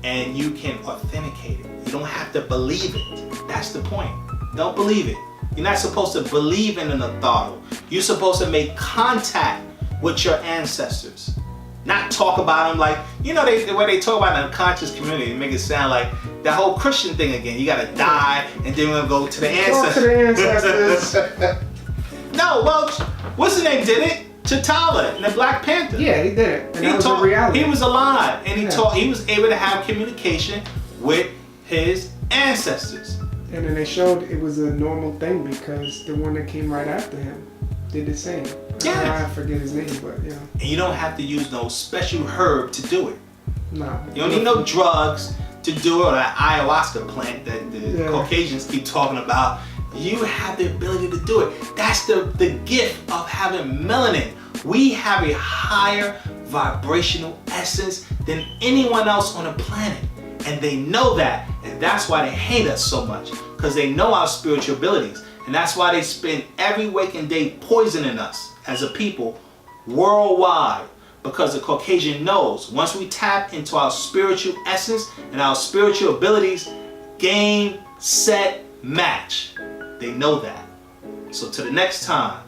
and you can authenticate it. You don't have to believe it. That's the point. Don't believe it. You're not supposed to believe in an authority. You're supposed to make contact with your ancestors. Not talk about them like, you know, the way they talk about the unconscious community, they make it sound like that whole Christian thing again. You gotta die and then we'll go to the ancestors. Talk to the ancestors. No, well, what's his name did it? T'Challa in the Black Panther. Yeah, he did it. And that was a reality. He was alive, and he was able to have communication with his ancestors. And then they showed it was a normal thing because the one that came right after him did the same. Yeah. I forget his name, but yeah. And you don't have to use no special herb to do it. No. You don't need no drugs to do it, or that ayahuasca plant that the Caucasians keep talking about. You have the ability to do it. That's the gift of having melanin. We have a higher vibrational essence than anyone else on the planet. And they know that. And that's why they hate us so much. Because they know our spiritual abilities. And that's why they spend every waking day poisoning us as a people worldwide. Because the Caucasian knows once we tap into our spiritual essence and our spiritual abilities, game, set, match. They know that. So to the next time,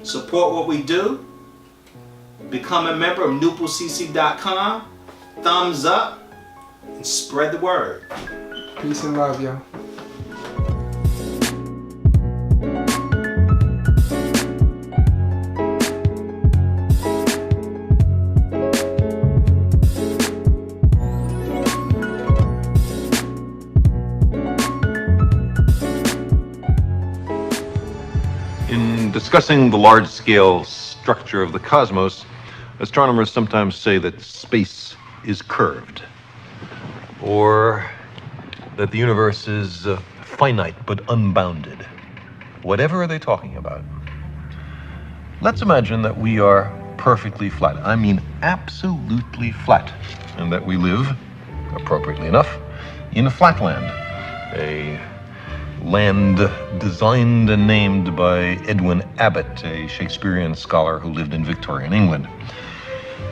support what we do. Become a member of NoopooCC.com. Thumbs up and spread the word. Peace and love, y'all. In discussing the large-scale structure of the cosmos, astronomers sometimes say that space is curved, or that the universe is finite but unbounded. Whatever are they talking about? Let's imagine that we are perfectly flat. I mean absolutely flat. And that we live, appropriately enough, in a flatland. A land designed and named by Edwin Abbott, a Shakespearean scholar who lived in Victorian England.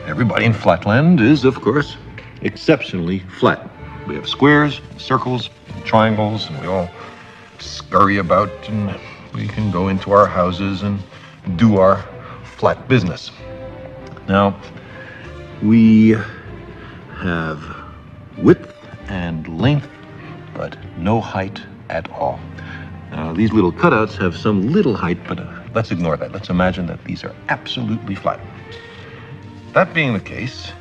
Everybody in flatland is, of course, exceptionally flat. We have squares, circles, triangles, and we all scurry about, and we can go into our houses and do our flat business. Now, we have width and length, but no height at all. Now, these little cutouts have some little height, but let's ignore that. Let's imagine that these are absolutely flat. That being the case,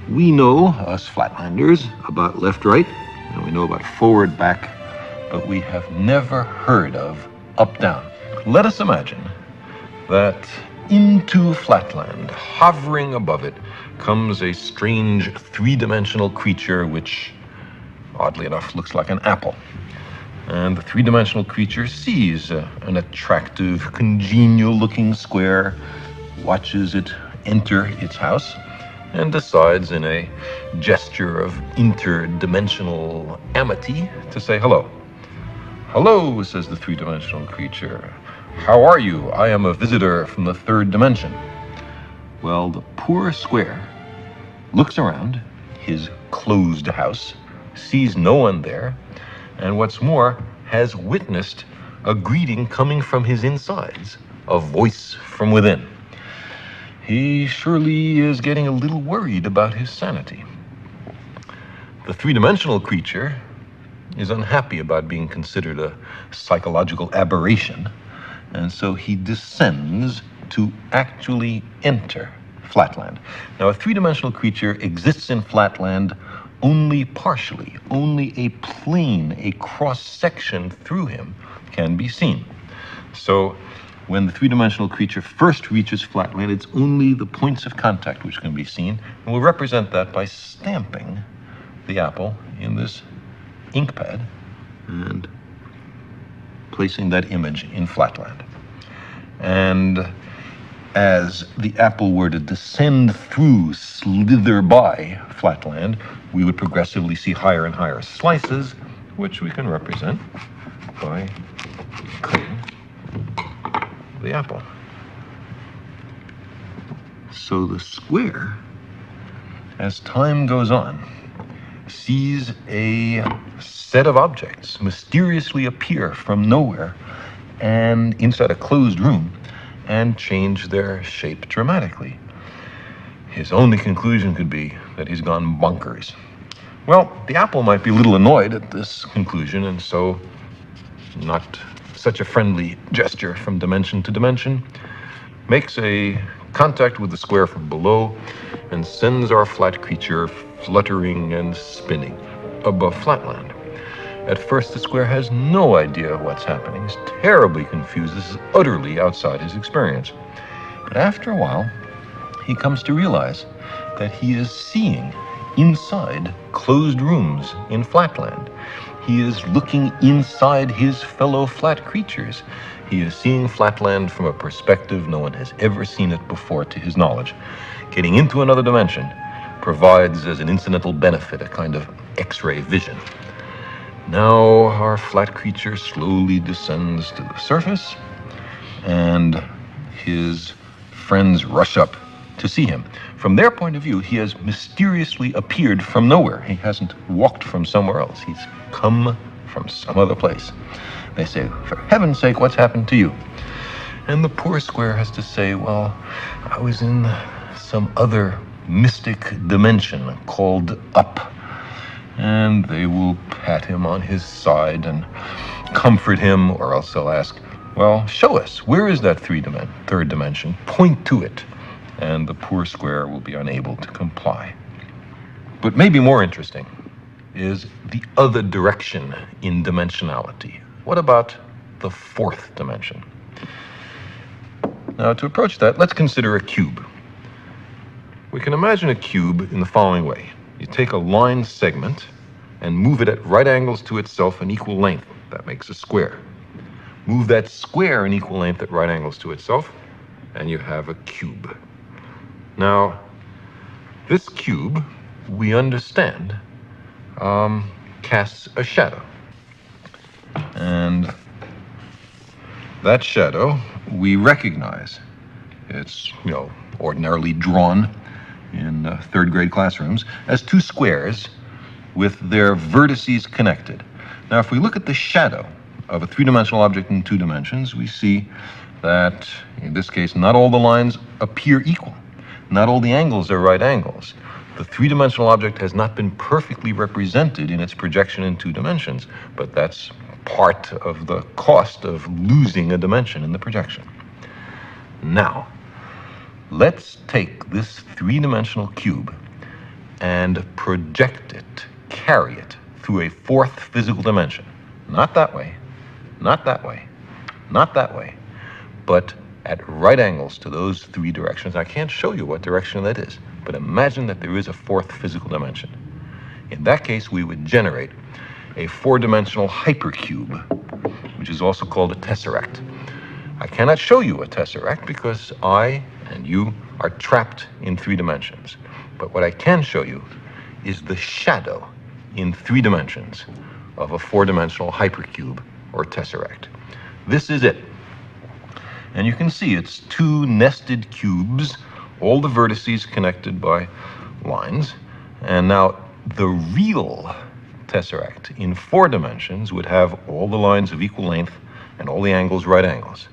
we know, us flatlanders, about left-right, and we know about forward-back, but we have never heard of up-down. Let us imagine that into flatland. Hovering above it comes a strange three-dimensional creature which, oddly enough, looks like an apple. And the three-dimensional creature sees an attractive, congenial-looking square, watches it enter its house, and decides in a gesture of interdimensional amity to say hello. "Hello," says the three-dimensional creature. "How are you? I am a visitor from the third dimension." Well, the poor square looks around his closed house, sees no one there, and what's more, has witnessed a greeting coming from his insides, a voice from within. He surely is getting a little worried about his sanity. The three-dimensional creature is unhappy about being considered a psychological aberration, and so he descends to actually enter flatland. Now, a three-dimensional creature exists in flatland only partially. Only a plane, a cross-section through him can be seen. So when the three-dimensional creature first reaches flatland, it's only the points of contact which can be seen, and we'll represent that by stamping the apple in this ink pad and placing that image in flatland. And as the apple were to descend through, slither by flatland, we would progressively see higher and higher slices, which we can represent by cutting the apple. So the square, as time goes on, sees a set of objects mysteriously appear from nowhere and inside a closed room and change their shape dramatically. His only conclusion could be that he's gone bonkers. Well, the apple might be a little annoyed at this conclusion, and so, not such a friendly gesture from dimension to dimension, makes a contact with the square from below and sends our flat creature fluttering and spinning above flatland. At first, the square has no idea what's happening. He's terribly confused. This is utterly outside his experience. But after a while, he comes to realize that he is seeing inside closed rooms in flatland. He is looking inside his fellow flat creatures. He is seeing flatland from a perspective no one has ever seen it before to his knowledge. Getting into another dimension provides as an incidental benefit a kind of X-ray vision. Now our flat creature slowly descends to the surface, and his friends rush up to see him. From their point of view, he has mysteriously appeared from nowhere. He hasn't walked from somewhere else. He's come from some other place. They say, "For heaven's sake, what's happened to you?" And the poor square has to say, "Well, I was in some other mystic dimension called up." And they will pat him on his side and comfort him, or else they'll ask, "Well, show us, where is that third dimension? Point to it." And the poor square will be unable to comply. But maybe more interesting is the other direction in dimensionality. What about the fourth dimension? Now, to approach that, let's consider a cube. We can imagine a cube in the following way. You take a line segment and move it at right angles to itself in equal length. That makes a square. Move that square in equal length at right angles to itself, and you have a cube. Now, this cube, we understand, casts a shadow. And that shadow we recognize. It's, ordinarily drawn in third grade classrooms as two squares with their vertices connected. Now, if we look at the shadow of a three-dimensional object in 2 dimensions, we see that, in this case, not all the lines appear equal. Not all the angles are right angles. The three-dimensional object has not been perfectly represented in its projection in 2 dimensions, but that's part of the cost of losing a dimension in the projection. Now, let's take this three-dimensional cube and project it, carry it through a 4th physical dimension. Not that way, not that way, not that way, but at right angles to those three directions. I can't show you what direction that is, but imagine that there is a fourth physical dimension. In that case, we would generate a four-dimensional hypercube, which is also called a tesseract. I cannot show you a tesseract because I and you are trapped in 3 dimensions. But what I can show you is the shadow in 3 dimensions of a 4-dimensional hypercube or tesseract. This is it. And you can see it's 2 nested cubes, all the vertices connected by lines. And now the real tesseract in 4 dimensions would have all the lines of equal length and all the angles right angles.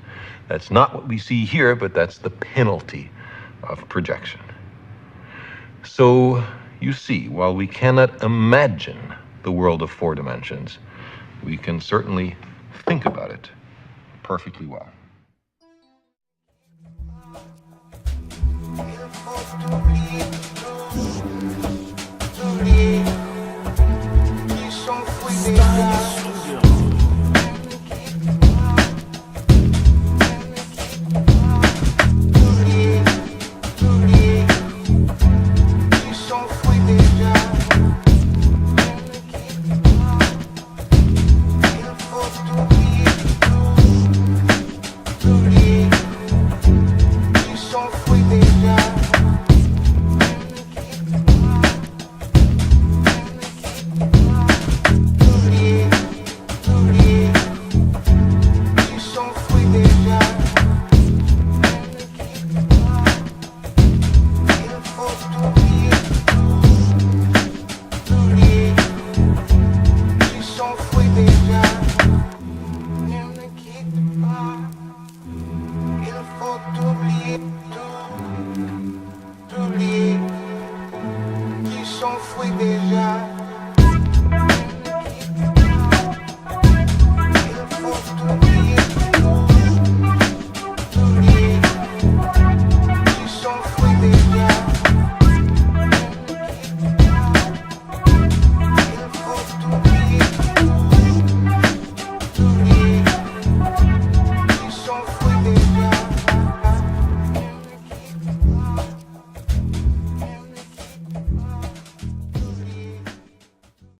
That's not what we see here, but that's the penalty of projection. So you see, while we cannot imagine the world of 4 dimensions, we can certainly think about it perfectly well.